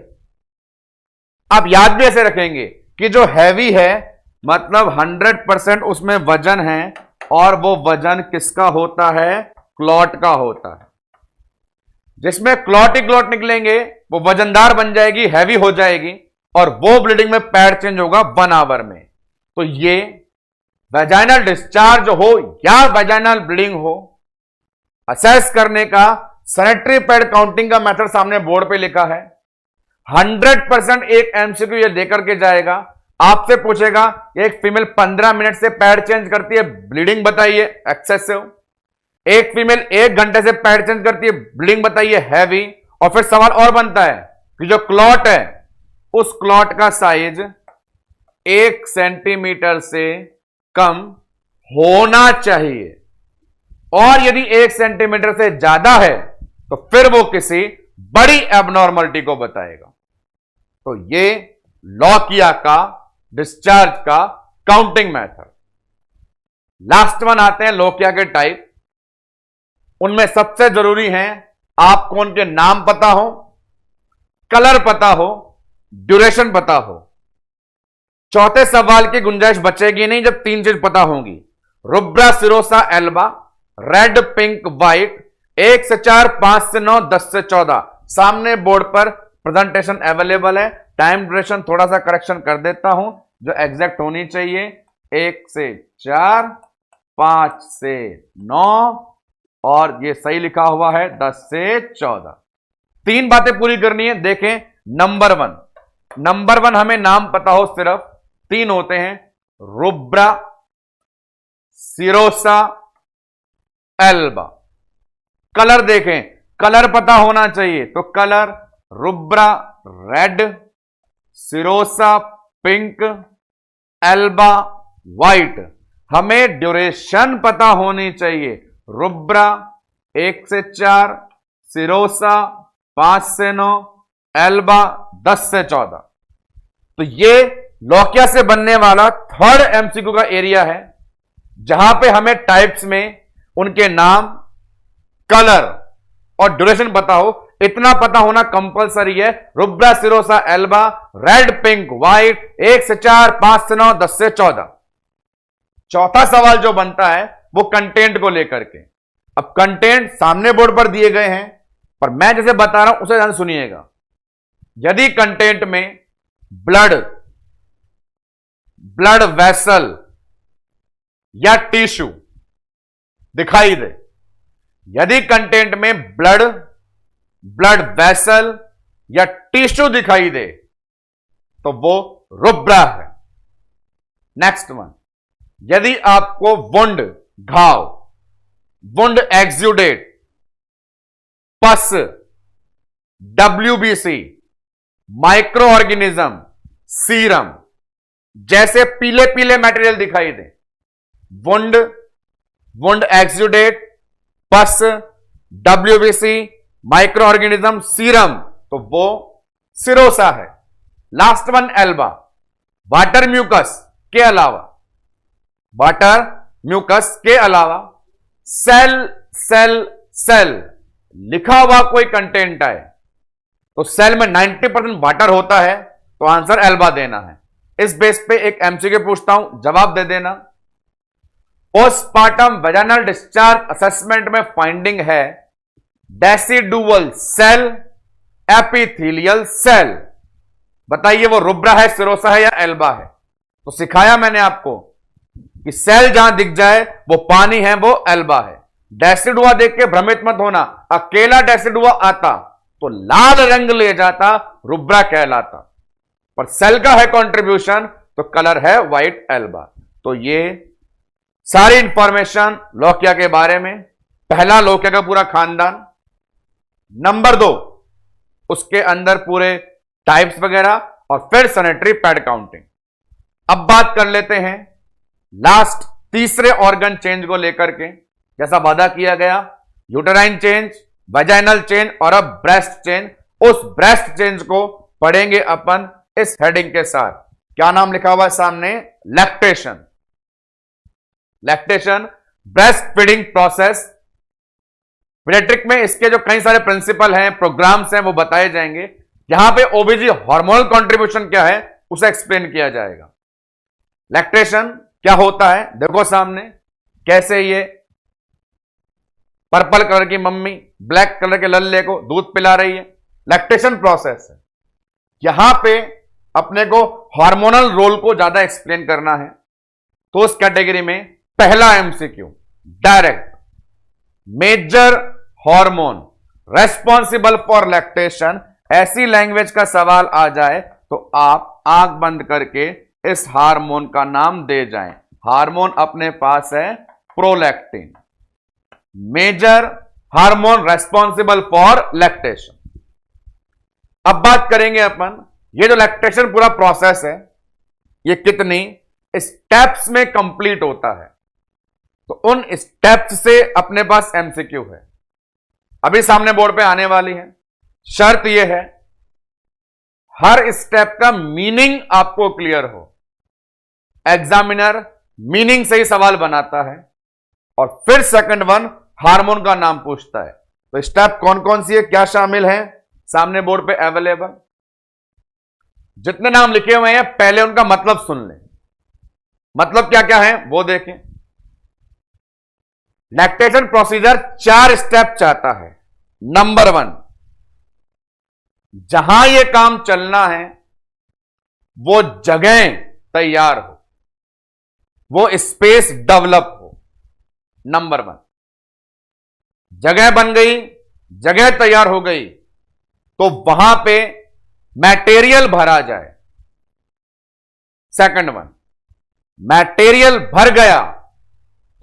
आप याद भी ऐसे रखेंगे कि जो हैवी है मतलब 100% उसमें वजन है, और वो वजन किसका होता है? क्लॉट का होता है। जिसमें क्लॉट ही क्लॉट निकलेंगे वो वजनदार बन जाएगी, हैवी हो जाएगी, और वो ब्लीडिंग में पैड चेंज होगा 1 आवर में। तो ये वैजाइनल डिस्चार्ज हो या वैजाइनल ब्लीडिंग हो, असेस करने का सैनिटरी पैड काउंटिंग का मेथड सामने बोर्ड पे लिखा है। 100% एक एमसीक्यू ये देकर के जाएगा, आपसे पूछेगा एक फीमेल 15 मिनट से पैड चेंज करती है, ब्लीडिंग बताइए, एक्सेसिव। एक फीमेल 1 घंटे से पैड चेंज करती है, ब्लीडिंग बताइए, हैवी। और फिर सवाल और बनता है कि जो क्लॉट है उस क्लॉट का साइज 1 सेंटीमीटर से कम होना चाहिए, और यदि 1 सेंटीमीटर से ज्यादा है तो फिर वो किसी बड़ी एबनॉर्मलिटी को बताएगा। तो ये लॉकिया का डिस्चार्ज का काउंटिंग मेथड। लास्ट वन आते हैं लॉकिया के टाइप। उनमें सबसे जरूरी है आपको उनके नाम पता हो, कलर पता हो, ड्यूरेशन पता हो। चौथे सवाल की गुंजाइश बचेगी नहीं जब 3 चीज पता होंगी। Rubra serosa alba, red, pink, white, 1 से 4, 5 से 9, 10 से 14, सामने बोर्ड पर प्रेजेंटेशन अवेलेबल है। टाइम ड्यूरेशन थोड़ा सा करेक्शन कर देता हूं, जो एग्जैक्ट होनी चाहिए 1 से 4, 5 से 9 और ये सही लिखा हुआ है 10 से 14। 3 बातें पूरी करनी है। देखें, नंबर वन हमें नाम पता हो, सिर्फ 3 होते हैं, रुब्रा, सिरोसा, एल्बा। कलर देखें, कलर पता होना चाहिए, तो colour rubra red, serosa pink, Elba white. हमें ड्यूरेशन पता होनी चाहिए, रुब्रा 1 से 4, सिरोसा 5 से 9, एल्बा 10 से 14। तो ये लौकिया से बनने वाला थर्ड एमसीक्यू का एरिया है, जहां पे हमें टाइप्स में उनके नाम, कलर और ड्यूरेशन पता हो। इतना पता होना कंपलसरी है, rubra, serosa, alba, red, pink, white, 1 से 4, 5 से 9, 10 से 14। चौथा सवाल जो बनता है वो कंटेंट को लेकर के। अब कंटेंट सामने बोर्ड पर दिए गए हैं, पर मैं जैसे बता रहा हूं उसे ध्यान सुनिएगा। यदि कंटेंट में ब्लड वेसल या टिश्यू दिखाई दे, यदि कंटेंट में ब्लड वेसल या टिश्यू दिखाई दे, तो वो रुब्रा है। नेक्स्ट वन, यदि आपको wound exudate, pus, WBC, micro organism, serum जैसे पीले पीले मटेरियल दिखाई दे, wound exudate, pus, WBC, micro organism, serum, तो वो सिरोसा है। Last one alba, water mucus के अलावा सेल लिखा हुआ कोई कंटेंट है, तो सेल में 90% वाटर होता है, तो आंसर एल्बा देना है। इस बेस पे एक एमसीक्यू पूछता हूं, जवाब दे देना। पोस्टपार्टम वेजाइनल डिस्चार्ज असेसमेंट में फाइंडिंग है डेसिडुअल सेल, एपिथेलियल सेल। बताइए वो रुब्रा है, सिरोसा है या एल्बा है? तो सिखाया मैंने आपको कि सेल जहां दिख जाए वो पानी है, वो एल्बा है। डेसिडुआ देख के भ्रमित मत होना, अकेला डेसिडुआ आता तो लाल रंग ले जाता, रुब्रा कहलाता, पर सेल का है कंट्रीब्यूशन, तो कलर है व्हाइट, एल्बा। तो ये सारी इंफॉर्मेशन लौकिया के बारे में। पहला, लौकिया का पूरा खानदान। नंबर 2, उसके अंदर पूरे टाइप्स वगैरह, और फिर सैनिटरी पैड काउंटिंग। अब बात कर लेते हैं लास्ट तीसरे ऑर्गन चेंज को लेकर के। जैसा वादा किया गया, यूटेराइन चेंज, वेजाइनल चेंज और अब ब्रेस्ट चेंज। उस ब्रेस्ट चेंज को पढ़ेंगे अपन इस हेडिंग के साथ। क्या नाम लिखा हुआ है सामने? Lactation, breast feeding process. Paediatric में इसके जो कई सारे प्रिंसिपल हैं, प्रोग्राम्स हैं, वो बताए जाएंगे। यहां पे ओबीजी हार्मोनल कंट्रीब्यूशन क्या है उसे एक्सप्लेन किया जाएगा। लैक्टेशन क्या होता है, देखो सामने कैसे ये पर्पल कलर की मम्मी ब्लैक कलर के लल्ले को दूध पिला रही है, लैक्टेशन प्रोसेस है। यहां पे अपने को हार्मोनल रोल को ज्यादा एक्सप्लेन करना है, तो उस कैटेगरी में पहला MCQ direct, major hormone responsible for lactation. ऐसी लैंग्वेज का सवाल आ जाए तो आप आंख बंद करके इस हार्मोन का नाम दे जाएं। हार्मोन अपने पास है prolactin, major hormone responsible for lactation. अब बात करेंगे अपन, ये जो लैक्टेशन पूरा प्रोसेस है, ये कितनी स्टेप्स में कंप्लीट होता है, तो उन स्टेप्स से अपने पास एमसीक्यू है, अभी सामने बोर्ड पे आने वाली है। शर्त यह है हर स्टेप का मीनिंग आपको क्लियर हो। एग्जामिनर मीनिंग से ही सवाल बनाता है, और फिर सेकंड वन हार्मोन का नाम पूछता है। तो स्टेप कौन कौन सी है, क्या शामिल है, सामने बोर्ड पे अवेलेबल। जितने नाम लिखे हुए हैं पहले उनका मतलब सुन लें। मतलब क्या क्या है वो देखें। लैक्टेशन प्रोसीजर 4 स्टेप चाहता है। नंबर 1, जहां यह काम चलना है वो जगह तैयार हो, वो स्पेस डेवलप हो। नंबर 1, जगह बन गई, जगह तैयार हो गई तो वहां पे मटेरियल भरा जाए। सेकंड 1, मटेरियल भर गया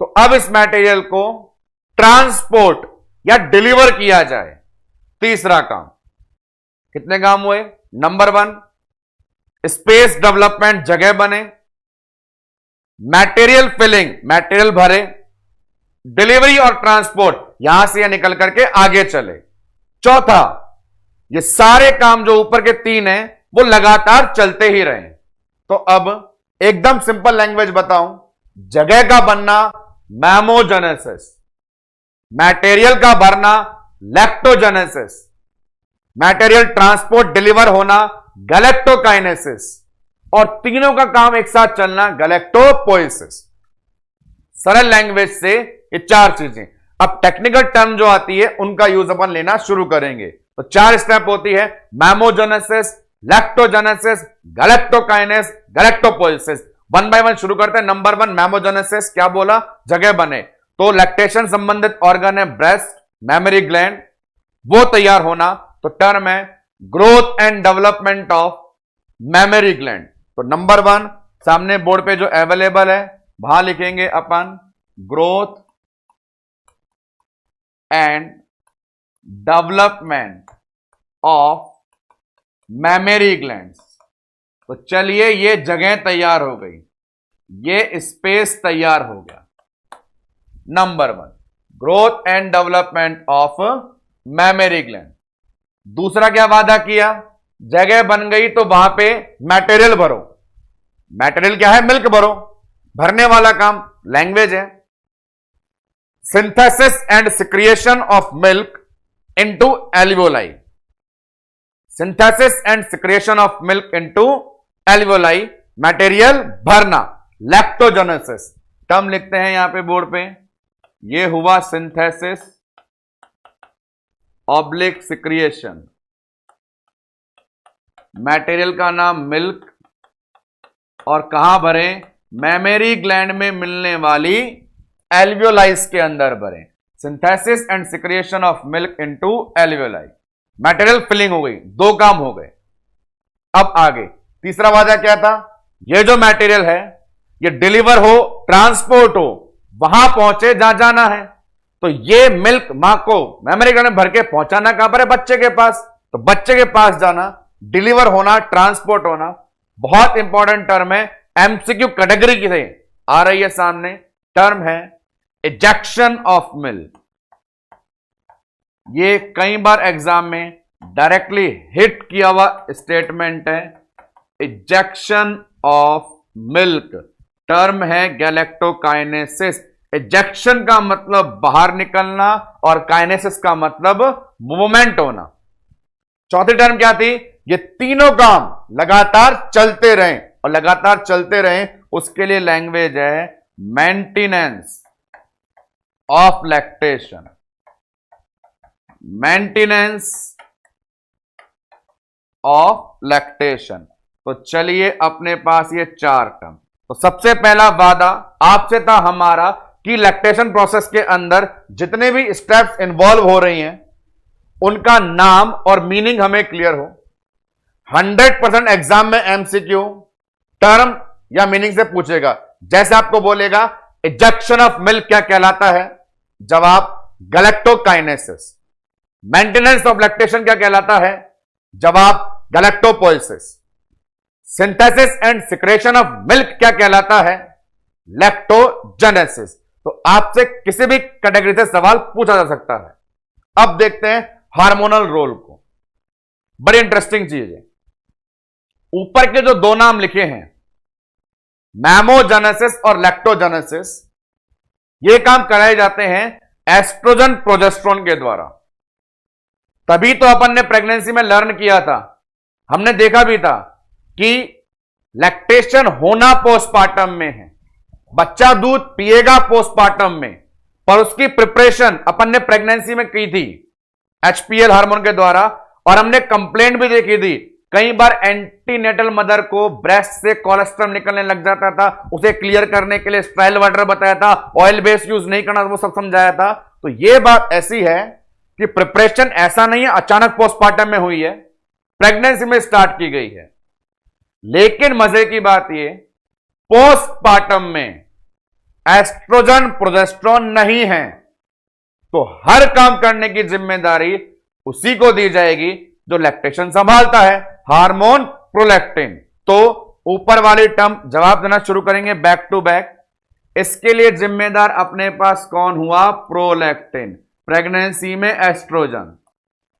तो अब इस मटेरियल को ट्रांसपोर्ट या डिलीवर किया जाए। तीसरा काम, कितने काम हुए? नंबर 1, स्पेस डेवलपमेंट, जगह बने, मटेरियल फिलिंग, मटेरियल भरे, डिलीवरी और ट्रांसपोर्ट, यहां से यह निकल करके आगे चले। चौथा, ये सारे काम जो ऊपर के 3 हैं वो लगातार चलते ही रहे। तो अब एकदम सिंपल लैंग्वेज बताऊं, जगह का बनना मैमोजेनेसिस, मटेरियल का भरना लैक्टोजेनेसिस, मटेरियल ट्रांसपोर्ट डिलीवर होना गैलेक्टोकाइनेसिस, और तीनों का काम एक साथ चलना गैलेक्टोपोएसिस। सरल लैंग्वेज से ये 4 चीजें। अब टेक्निकल टर्म जो आती है उनका यूज अपन लेना शुरू करेंगे। तो 4 स्टेप होती है, मैमोजेनेसिस, लैक्टोजेनेसिस, गैलेक्टोकाइनेस, गैलेक्टोपोएसिस। 1 बाय 1 शुरू करते हैं। नंबर 1, मैमोजेनेसिस, क्या बोला? जगह बने। तो लैक्टेशन संबंधित ऑर्गन है ब्रेस्ट, मेमोरी ग्लैंड, वो तैयार होना। तो टर्म है growth and development of mammary gland. तो नंबर 1 सामने बोर्ड पे जो अवेलेबल है वहां लिखेंगे अपन growth and development of mammary glands. तो चलिए, ये जगह तैयार हो गई, ये स्पेस तैयार हो गया। Number 1, growth and development of mammary gland. दूसरा क्या वादा किया? जगह बन गई तो वहां पे मटेरियल भरो। मटेरियल क्या है? मिल्क भरो, भरने वाला काम लैंग्वेज है। Synthesis and secretion of milk into alveoli, synthesis and secretion of milk into alveoli, material भरना लैक्टोजेनेसिस। टर्म लिखते हैं यहां पे बोर्ड पे, ये हुआ सिंथेसिस ऑब्लिक सिक्रिएशन, मटेरियल का नाम मिल्क, और कहां भरे? मेमोरी ग्लैंड में मिलने वाली एल्वियोलाइज के अंदर भरे। Synthesis and secretion of milk into alveoli, material filling हो गई, 2 काम हो गए। अब आगे तीसरा वादा क्या था? ये जो मटेरियल है ये डिलीवर हो, ट्रांसपोर्ट हो, वहां पहुंचे जहां जाना है। तो ये मिल्क मां को मेमोरी ग्लैंड में भर के पहुंचाना कहां पर है? बच्चे के पास। तो बच्चे के पास जाना, डिलीवर होना, ट्रांसपोर्ट होना। बहुत इंपॉर्टेंट टर्म है, एमसीक्यू कैटेगरी की से आ रही है सामने, टर्म है इजेक्शन ऑफ मिल्क। ये कई बार एग्जाम में डायरेक्टली हिट किया हुआ स्टेटमेंट है, इजेक्शन ऑफ मिल्क। टर्म है गैलेक्टोकाइनेसिस। इजेक्शन का मतलब बाहर निकलना और काइनेसिस का मतलब मूवमेंट होना। चौथी टर्म क्या थी? ये तीनों काम लगातार चलते रहें, और लगातार चलते रहें उसके लिए लैंग्वेज है maintenance of lactation, maintenance of lactation. तो चलिए, अपने पास ये 4 टर्म। तो सबसे पहला वादा आपसे था हमारा कि लैक्टेशन प्रोसेस के अंदर जितने भी स्टेप्स इन्वॉल्व हो रही हैं उनका नाम और मीनिंग हमें क्लियर हो। 100% एग्जाम में एमसीक्यू टर्म या मीनिंग से पूछेगा। जैसे आपको बोलेगा इजेक्शन ऑफ मिल्क क्या कहलाता है? जवाब गैलेक्टोकाइनेसिस। मेंटेनेंस ऑफ लैक्टेशन क्या कहलाता है? जवाब galactopoiesis. Synthesis and secretion of milk क्या कहलाता है? लैक्टोजेनेसिस। तो आपसे किसी भी कैटेगरी से सवाल पूछा जा सकता है। अब देखते हैं हार्मोनल रोल को। बड़ी इंटरेस्टिंग चीज है। ऊपर के जो 2 नाम लिखे हैं, मैमोजेनेसिस और लैक्टोजेनेसिस, ये काम कराए जाते हैं एस्ट्रोजन प्रोजेस्टेरोन के द्वारा। तभी तो अपन ने प्रेगनेंसी में लर्न किया था, हमने देखा भी था कि लैक्टेशन होना पोस्टपार्टम में है, बच्चा दूध पिएगा पोस्टपार्टम में, पर उसकी प्रिपरेशन अपन ने प्रेगनेंसी में की थी एचपीएल हार्मोन के द्वारा, और हमने कंप्लेंट भी देखी थी, कई बार एंटीनेटल मदर को ब्रेस्ट से कोलेस्ट्रॉल निकलने लग जाता था, उसे क्लियर करने के लिए स्ट्राइल वाटर बताया था, ऑयल बेस यूज नहीं करना, वो सब समझाया था। तो ये बात ऐसी है कि प्रिपरेशन ऐसा नहीं है अचानक पोस्टमार्टम में हुई है, प्रेगनेंसी में स्टार्ट की गई है। लेकिन मजे की बात ये, पोस्टमार्टम में एस्ट्रोजन प्रोजेस्टेरोन नहीं है, तो हर काम करने की जिम्मेदारी उसी को दी जाएगी जो लैक्टेशन संभालता है, हार्मोन प्रोलैक्टिन। तो ऊपर वाली टर्म जवाब देना शुरू करेंगे बैक टू बैक। इसके लिए जिम्मेदार अपने पास कौन हुआ? प्रोलैक्टिन। प्रेगनेंसी में एस्ट्रोजन,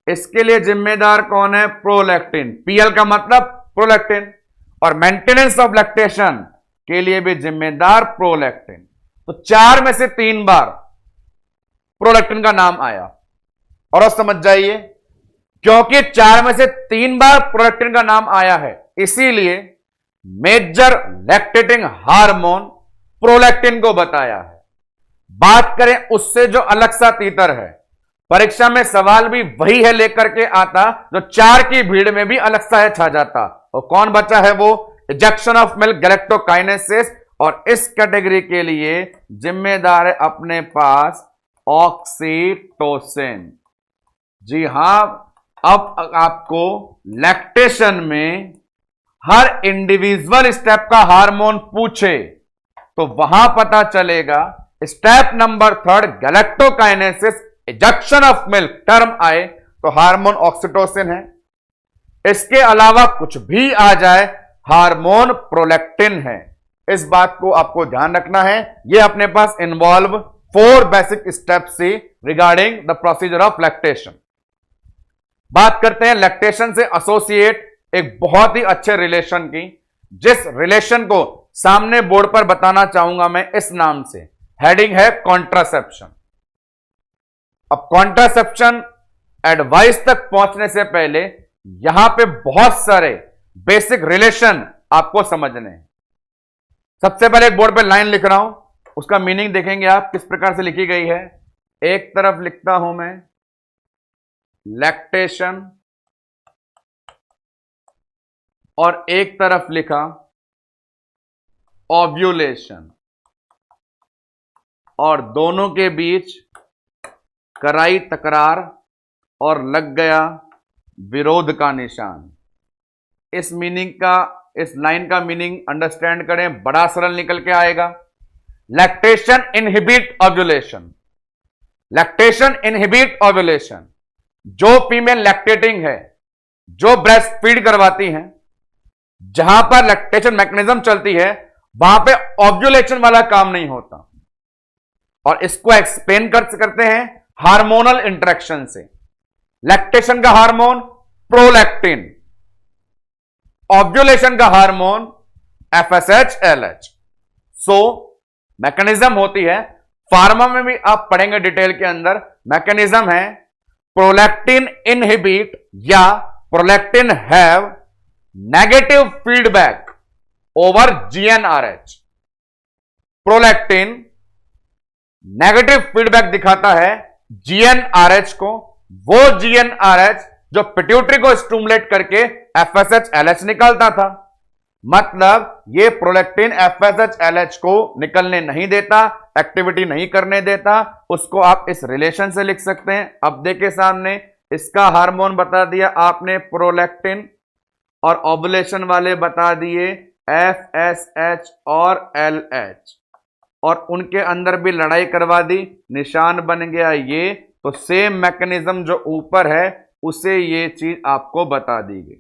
इसके लिए जिम्मेदार कौन है? प्रोलैक्टिन। पीएल का मतलब प्रोलैक्टिन। और मेंटेनेंस ऑफ लैक्टेशन के लिए भी जिम्मेदार प्रोलैक्टिन। तो 4 में से 3 बार प्रोलैक्टिन का नाम आया। और समझ जाइए, क्योंकि 4 में से 3 बार प्रोलैक्टिन का नाम आया है, इसीलिए मेजर लैक्टेटिंग हार्मोन प्रोलैक्टिन को बताया है। बात करें उससे जो अलग सा तीतर है, परीक्षा में सवाल भी वही है लेकर के आता जो 4 की भीड़ में भी अलग सा है छा जाता। और कौन बचा है वो? Ejection of milk, galactokinesis. और इस कैटेगरी के लिए जिम्मेदार है अपने पास ऑक्सीटोसिन। जी हां, अब आपको लैक्टेशन में हर इंडिविजुअल स्टेप का हार्मोन पूछे तो वहां पता चलेगा। Step number 3 galactokinesis, ejection of milk term आए तो हार्मोन ऑक्सीटोसिन है। इसके अलावा कुछ भी आ जाए, हार्मोन प्रोलैक्टिन है। इस बात को आपको ध्यान रखना है। यह अपने पास इन्वॉल्व 4 बेसिक स्टेप से regarding the procedure of lactation. बात करते हैं लैक्टेशन से एसोसिएट एक बहुत ही अच्छे रिलेशन की, जिस रिलेशन को सामने बोर्ड पर बताना चाहूंगा मैं इस नाम से। हेडिंग है कॉन्ट्रासेप्शन। अब कॉन्ट्रासेप्शन एडवाइस तक पहुंचने से पहले यहां पे बहुत सारे बेसिक रिलेशन आपको समझने हैं। सबसे पहले एक बोर्ड पे लाइन लिख रहा हूं, उसका मीनिंग देखेंगे आप किस प्रकार से लिखी गई है। एक तरफ लिखता हूं मैं लैक्टेशन और एक तरफ लिखा ओव्यूलेशन, और दोनों के बीच कराई तकरार और लग गया विरोध का निशान। इस मीनिंग का, इस लाइन का मीनिंग अंडरस्टैंड करें, बड़ा सरल निकल के आएगा। Lactation inhibit ovulation. Lactation inhibit ovulation. जो फीमेल लैक्टेटिंग है, जो ब्रेस्ट फीड करवाती हैं, जहां पर लैक्टेशन मैकेनिज्म चलती है, वहां पे ओव्यूलेशन वाला काम नहीं होता। और इसको एक्सप्लेन करते हैं हार्मोनल इंटरेक्शन से। लैक्टेशन का हार्मोन प्रोलैक्टिन, ओव्यूलेशन का हार्मोन एफएसएच एलएच। सो मैकेनिज्म होती है, फार्मा में भी आप पढ़ेंगे डिटेल के अंदर। मैकेनिज्म है प्रोलैक्टिन इनहिबिट या prolactin have negative feedback over GnRH. Prolactin negative feedback दिखाता है जीएनआरएच को, वो जीएनआरएच जो पिट्यूटरी को स्टिमुलेट करके एफएसएच-एलएच निकालता था। मतलब ये प्रोलैक्टिन एफएसएच-एलएच को निकलने नहीं देता, एक्टिविटी नहीं करने देता। उसको आप इस रिलेशन से लिख सकते हैं। अब देखिए सामने, इसका हार्मोन बता दिया आपने प्रोलैक्टिन, और ओव्यूलेशन वाले बता दिए एफएसएच और एलएच, और उनके अंदर भी लड़ाई करवा दी, निशान बन गया ये। तो सेम मैकेनिज्म जो ऊपर है उसे ये चीज आपको बता दी गई।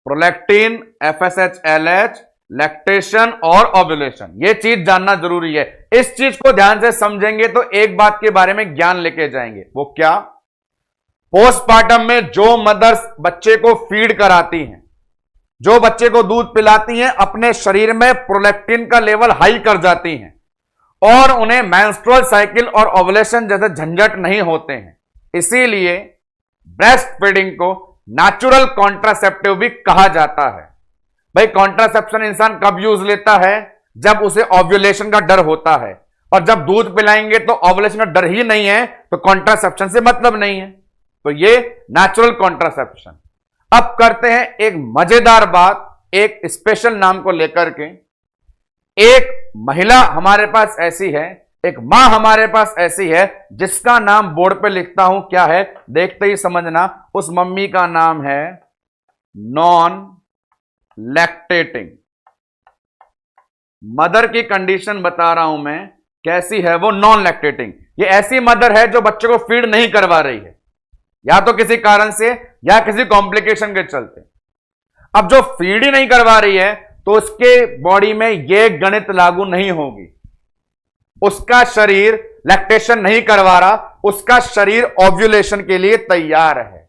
प्रोलैक्टिन, एफएसएच-एलएच, लैक्टेशन और ओव्यूलेशन, ये चीज जानना जरूरी है। इस चीज को ध्यान से समझेंगे तो एक बात के बारे में ज्ञान लेके जाएंगे। वो क्या? पोस्टमार्टम में जो मदर्स बच्चे को फीड कराती हैं, जो बच्चे को दूध पिलाती हैं, अपने शरीर में प्रोलैक्टिन का लेवल हाई कर जाती हैं और उन्हें मेंस्ट्रुअल साइकिल और ओव्यूलेशन जैसे झंझट नहीं होते हैं। इसीलिए ब्रेस्ट फीडिंग को नेचुरल कॉन्ट्रासेप्टिव भी कहा जाता है। भाई कॉन्ट्रासेप्शन इंसान कब यूज लेता है? जब उसे ओव्यूलेशन का डर होता है, और जब दूध पिलाएंगे तो ओव्यूलेशन का डर ही नहीं है तो कॉन्ट्रासेप्शन से मतलब नहीं है। तो ये नेचुरल कॉन्ट्रासेप्शन। अब करते हैं एक मजेदार बात, एक स्पेशल नाम को लेकर के। एक महिला हमारे पास ऐसी है, एक मां हमारे पास ऐसी है जिसका नाम बोर्ड पे लिखता हूं, क्या है देखते ही समझना। उस मम्मी का नाम है नॉन लैक्टेटिंग मदर की कंडीशन बता रहा हूं मैं, कैसी है वो, नॉन लैक्टेटिंग। ये ऐसी मदर है जो बच्चे को फीड नहीं करवा रही है, या तो किसी कारण से या किसी कॉम्प्लिकेशन के चलते। अब जो फीड ही नहीं करवा रही है तो उसके बॉडी में ये गणित लागू नहीं होगी। उसका शरीर लैक्टेशन नहीं करवा रहा, उसका शरीर ओव्यूलेशन के लिए तैयार है।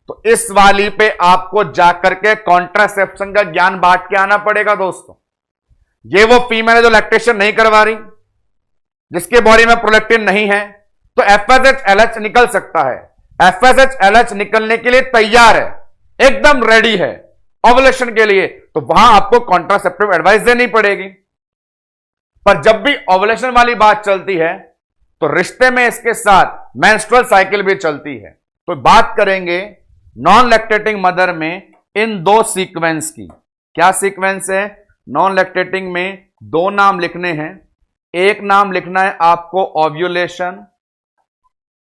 तो इस वाली पे आपको जाकर के कॉन्ट्रासेप्शन का ज्ञान बांट के आना पड़ेगा दोस्तों। ये वो फीमेल है जो लैक्टेशन नहीं करवा रही, जिसके बॉडी में प्रोलैक्टिन नहीं है, तो एफएसएच एलएच निकल सकता है। एफएसएच एलएच निकलने के लिए तैयार है, एकदम रेडी है ओवुलेशन के लिए, तो वहां आपको कॉन्ट्रासेप्टिव एडवाइस देनी पड़ेगी। पर जब भी ओवुलेशन वाली बात चलती है तो रिश्ते में इसके साथ मेंस्ट्रुअल साइकिल भी चलती है। तो बात करेंगे नॉन लैक्टेटिंग मदर में इन दो सीक्वेंस की। क्या सीक्वेंस है? नॉन लैक्टेटिंग में दो नाम लिखने हैं। एक नाम लिखना है आपको ओव्यूलेशन,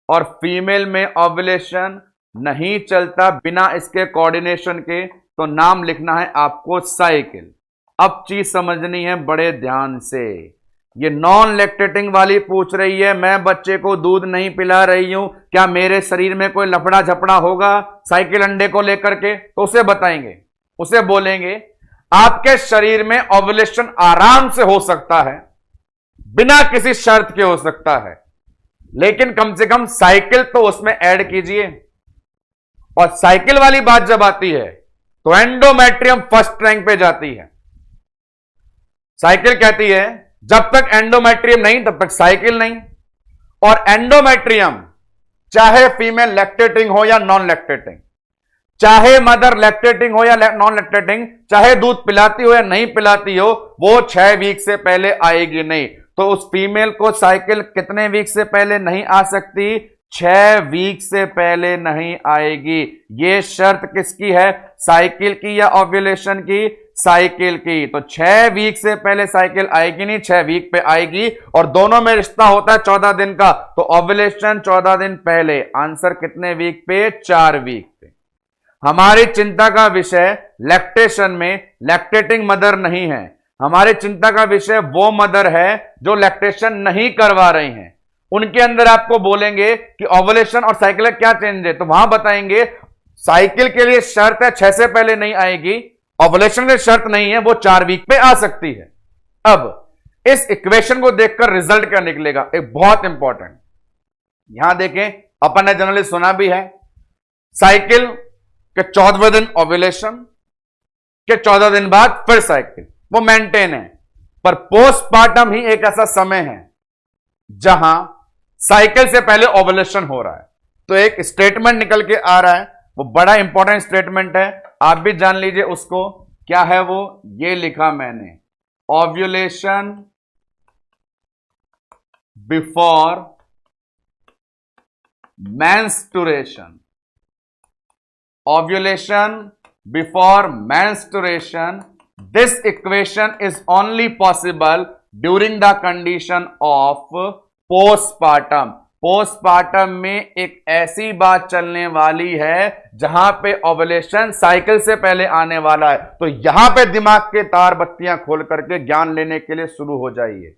और फीमेल में ओव्यूलेशन नहीं चलता बिना इसके कोऑर्डिनेशन के, तो नाम लिखना है आपको साइकिल। अब चीज समझनी है बड़े ध्यान से। ये नॉन लैक्टेटिंग वाली पूछ रही है, मैं बच्चे को दूध नहीं पिला रही हूं, क्या मेरे शरीर में कोई लफड़ा झपड़ा होगा साइकिल अंडे को लेकर के? तो उसे बताएंगे, उसे बोलेंगे आपके शरीर में ओव्यूलेशन आराम से हो सकता है, बिना किसी शर्त के हो सकता है, लेकिन कम से कम साइकिल तो उसमें ऐड कीजिए। और साइकिल वाली बात जब आती है तो एंडोमेट्रियम फर्स्ट रैंक पे जाती है। साइकिल कहती है जब तक एंडोमेट्रियम नहीं तब तक साइकिल नहीं। और एंडोमेट्रियम चाहे फीमेल लैक्टेटिंग हो या नॉन लैक्टेटिंग, चाहे मदर लैक्टेटिंग हो या नॉन लैक्टेटिंग, चाहे दूध पिलाती हो या नहीं पिलाती हो, वो 6 वीक से पहले आएगी नहीं। तो उस फीमेल को साइकिल कितने वीक से पहले नहीं आ सकती? 6 वीक से पहले नहीं आएगी। ये शर्त किसकी है? साइकिल की या ओव्यूलेशन की? साइकिल की। तो 6 वीक से पहले साइकिल आएगी नहीं, 6 वीक पे आएगी। और दोनों में रिश्ता होता है 14 दिन का, तो ओव्यूलेशन 14 दिन पहले। आंसर कितने वीक पे? 4 वीक पे। हमारी चिंता का विषय लैक्टेशन में लैक्टेटिंग मदर नहीं है, हमारी चिंता का विषय वो मदर है जो लैक्टेशन नहीं करवा रही हैं। उनके अंदर आपको बोलेंगे कि ओवुलेशन और साइकिल का क्या चेंज है, तो वहां बताएंगे साइकिल के लिए शर्त है 6 से पहले नहीं आएगी, ओवुलेशन की शर्त नहीं है, वो 4 वीक पे आ सकती है। अब इस इक्वेशन को देखकर रिजल्ट क्या निकलेगा, एक बहुत इंपॉर्टेंट। यहां देखें, अपन ने जनरली सुना भी है साइकिल के 14वें दिन ओवुलेशन, के 14 दिन बाद फिर साइकिल, वो मेंटेन है। पर पोस्टमार्टम ही एक ऐसा समय है जहां साइकिल से पहले ओवुलेशन हो रहा है। तो एक स्टेटमेंट निकल के आ रहा है, वो बड़ा इंपॉर्टेंट स्टेटमेंट है, आप भी जान लीजिए उसको। क्या है वो? ये लिखा मैंने, ovulation before menstruation. Ovulation before menstruation, this equation is only possible during the condition of postpartum। Postpartum में एक ऐसी बात चलने वाली है जहां पे ओवुलेशन साइकिल से पहले आने वाला है। तो यहां पे दिमाग के तार बत्तियां खोल करके ज्ञान लेने के लिए शुरू हो जाइए।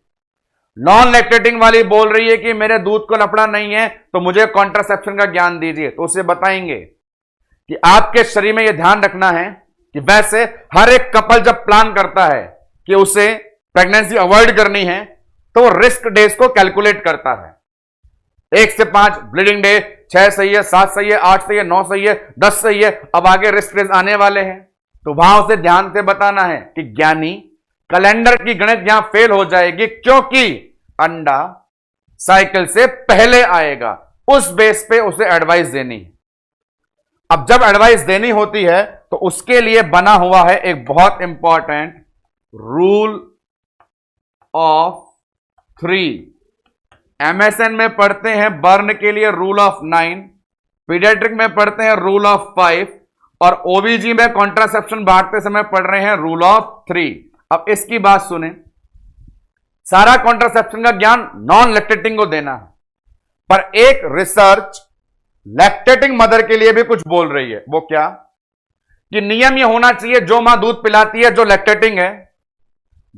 नॉन लैक्टेटिंग वाली बोल रही है कि मेरे दूध को लफड़ा नहीं है तो मुझे कॉन्ट्रासेप्शन का ज्ञान दीजिए, तो उसे बताएंगे कि आपके शरीर में यह ध्यान रखना है कि वैसे हर एक कपल जब प्लान करता है कि उसे प्रेगनेंसी अवॉइड करनी है तो वो रिस्क डेज को कैलकुलेट करता है। 1 से 5 ब्लीडिंग डे, 6 सही है, 7 सही है, 8 सही है, 9 सही है, 10 सही है, अब आगे रिस्क डेज आने वाले हैं। तो वहां उसे ध्यान से बताना है कि ज्ञानी कैलेंडर की गणित यहां फेल हो जाएगी, क्योंकि अंडा साइकिल से पहले आएगा। उस बेस पे उसे एडवाइस देनी है। अब जब एडवाइस देनी होती है तो उसके लिए बना हुआ है एक बहुत इंपॉर्टेंट रूल ऑफ 3। एमएसएन में पढ़ते हैं बर्न के लिए रूल ऑफ 9, पीडियाट्रिक में पढ़ते हैं रूल ऑफ 5 और ओबीजी में कॉन्ट्रासेप्शन बांटते समय पढ़ रहे हैं रूल ऑफ 3। अब इसकी बात सुने, सारा कॉन्ट्रासेप्शन का ज्ञान नॉन लैक्टेटिंग को देना है, पर एक रिसर्च लैक्टेटिंग मदर के लिए भी कुछ बोल रही है। वो क्या कि नियम यह होना चाहिए, जो मां दूध पिलाती है, जो लैक्टेटिंग है,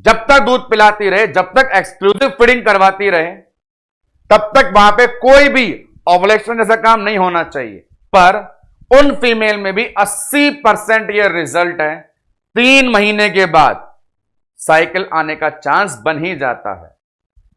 जब तक दूध पिलाती रहे, जब तक एक्सक्लूसिव फीडिंग करवाती रहे, तब तक वहां पे कोई भी ओवुलेशन जैसा काम नहीं होना चाहिए। पर उन फीमेल में भी 80% यह रिजल्ट है 3 महीने के बाद साइकिल आने का चांस बन ही जाता है।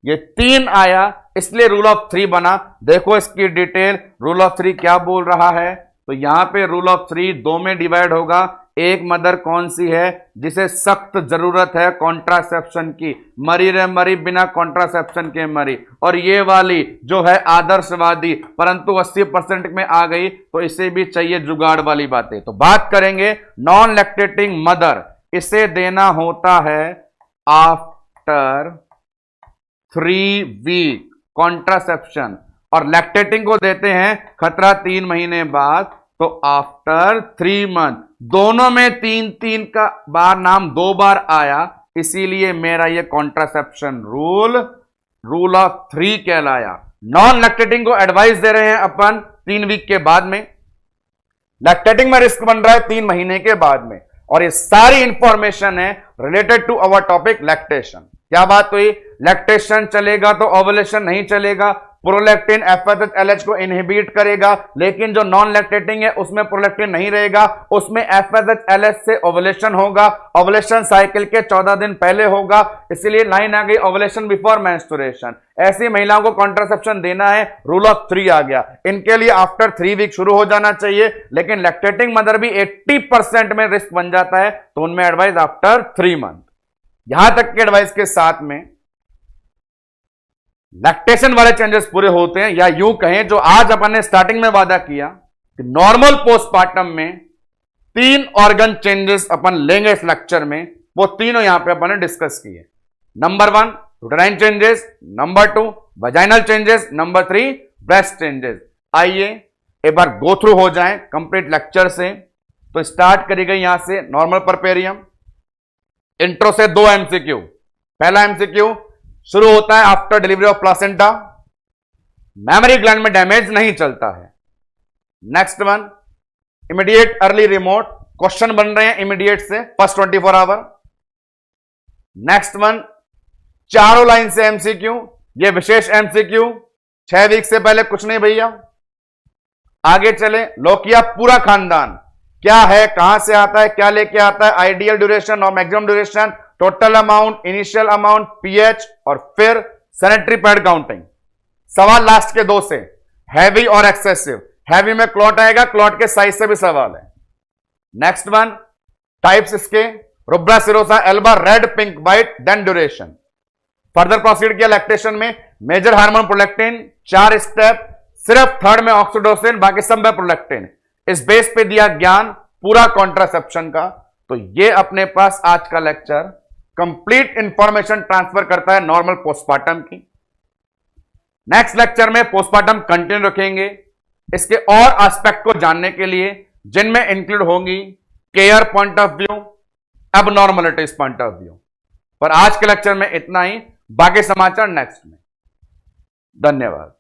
ये 3 आया इसलिए रूल ऑफ 3 बना। देखो इसकी डिटेल, रूल ऑफ 3 क्या बोल रहा है। तो यहां पे रूल ऑफ 3 2 में डिवाइड होगा। एक मदर कौन सी है जिसे सख्त जरूरत है कॉन्ट्रासेप्शन की, मरी रे मरी, बिना कॉन्ट्रासेप्शन के मरी। और ये वाली जो है आदर्शवादी परंतु 80% में आ गई, तो इसे भी चाहिए जुगाड़ वाली बातें। तो बात करेंगे नॉन लैक्टेटिंग मदर, इसे देना होता है आफ्टर 3 वीक कॉन्ट्रासेप्शन, और लैक्टेटिंग को देते हैं खतरा 3 महीने बाद, तो आफ्टर 3 मंथ। दोनों में 3-3 का बार नाम 2 बार आया, इसीलिए मेरा ये कॉन्ट्रासेप्शन रूल ऑफ 3 कहलाया। नॉन लैक्टेटिंग को एडवाइस दे रहे हैं अपन 3 वीक के बाद में, लैक्टेटिंग में रिस्क बन रहा है 3 महीने के बाद में। और ये सारी इंफॉर्मेशन है related to our topic lactation. क्या बात हुई, लैक्टेशन चलेगा तो ओवुलेशन नहीं चलेगा। प्रोलैक्टिन एफएसएच एलएच को इनहिबिट करेगा, लेकिन जो नॉन लैक्टेटिंग है उसमें प्रोलैक्टिन नहीं रहेगा, उसमें एफएसएच एलएच से ओवुलेशन होगा। ओवुलेशन साइकिल के 14 दिन पहले होगा, इसलिए लाइन आ गई ओवुलेशन बिफोर मेंस्ट्रुएशन। ऐसी महिलाओं को कॉन्ट्रासेप्शन देना है, रूल ऑफ 3 आ गया। इनके लिए आफ्टर 3 वीक शुरू हो जाना चाहिए, लेकिन लैक्टेटिंग मदर भी 80% में रिस्क बन जाता है, तो उनमें एडवाइस आफ्टर 3 मंथ। यहां तक के एडवाइस के साथ में लैक्टेशन वाले चेंजेस पूरे होते हैं, या यूं कहें जो आज अपन ने स्टार्टिंग में वादा किया कि नॉर्मल पोस्टपार्टम में 3 ऑर्गन चेंजेस अपन लेंगे इस लेक्चर में, वो तीनों यहां पे अपन ने डिस्कस किए। Number 1 uterine changes, number 2 vaginal changes, number 3 breast changes. आइए एक बार गो थ्रू हो जाएं कंप्लीट लेक्चर से। तो स्टार्ट करी गई यहां से नॉर्मल परपेरियम। इंट्रो से 2 एमसीक्यू। पहला एमसीक्यू शुरू होता है after delivery of placenta, mammary gland में डैमेज नहीं चलता है। Next one immediate early remote, question बन रहे हैं इमीडिएट से फर्स्ट 24 आवर। नेक्स्ट वन चारों लाइन से एमसीक्यू, ये विशेष एमसीक्यू 6 वीक से पहले कुछ नहीं भैया। आगे चले, लोकिया पूरा खानदान क्या है, कहां से आता है, क्या लेके आता है, आइडियल ड्यूरेशन और maximum duration, total amount, initial amount, pH, और फिर सैनिटरी पैड काउंटिंग। सवाल लास्ट के 2 से, हैवी और एक्सेसिव। हैवी में क्लॉट आएगा, क्लॉट के साइज से भी सवाल है। नेक्स्ट वन टाइप्स इसके, rubra serosa alba, red pink white, then duration. Further proceed किया लैक्टेशन में, मेजर हार्मोन प्रोलैक्टिन 4 स्टेप, सिर्फ थर्ड में ऑक्सीटोसिन, बाकी सब में प्रोलैक्टिन। इस बेस पे दिया ज्ञान पूरा कॉन्ट्रासेप्शन का। तो ये अपने पास आज का लेक्चर कंप्लीट इंफॉर्मेशन ट्रांसफर करता है नॉर्मल पोस्टपार्टम की। नेक्स्ट लेक्चर में पोस्टपार्टम कंटिन्यू रखेंगे, इसके और एस्पेक्ट को जानने के लिए, जिनमें इंक्लूड होंगी care point of view, abnormalities point of view. पर आज के लेक्चर में इतना ही, बाकी समाचार नेक्स्ट में। धन्यवाद।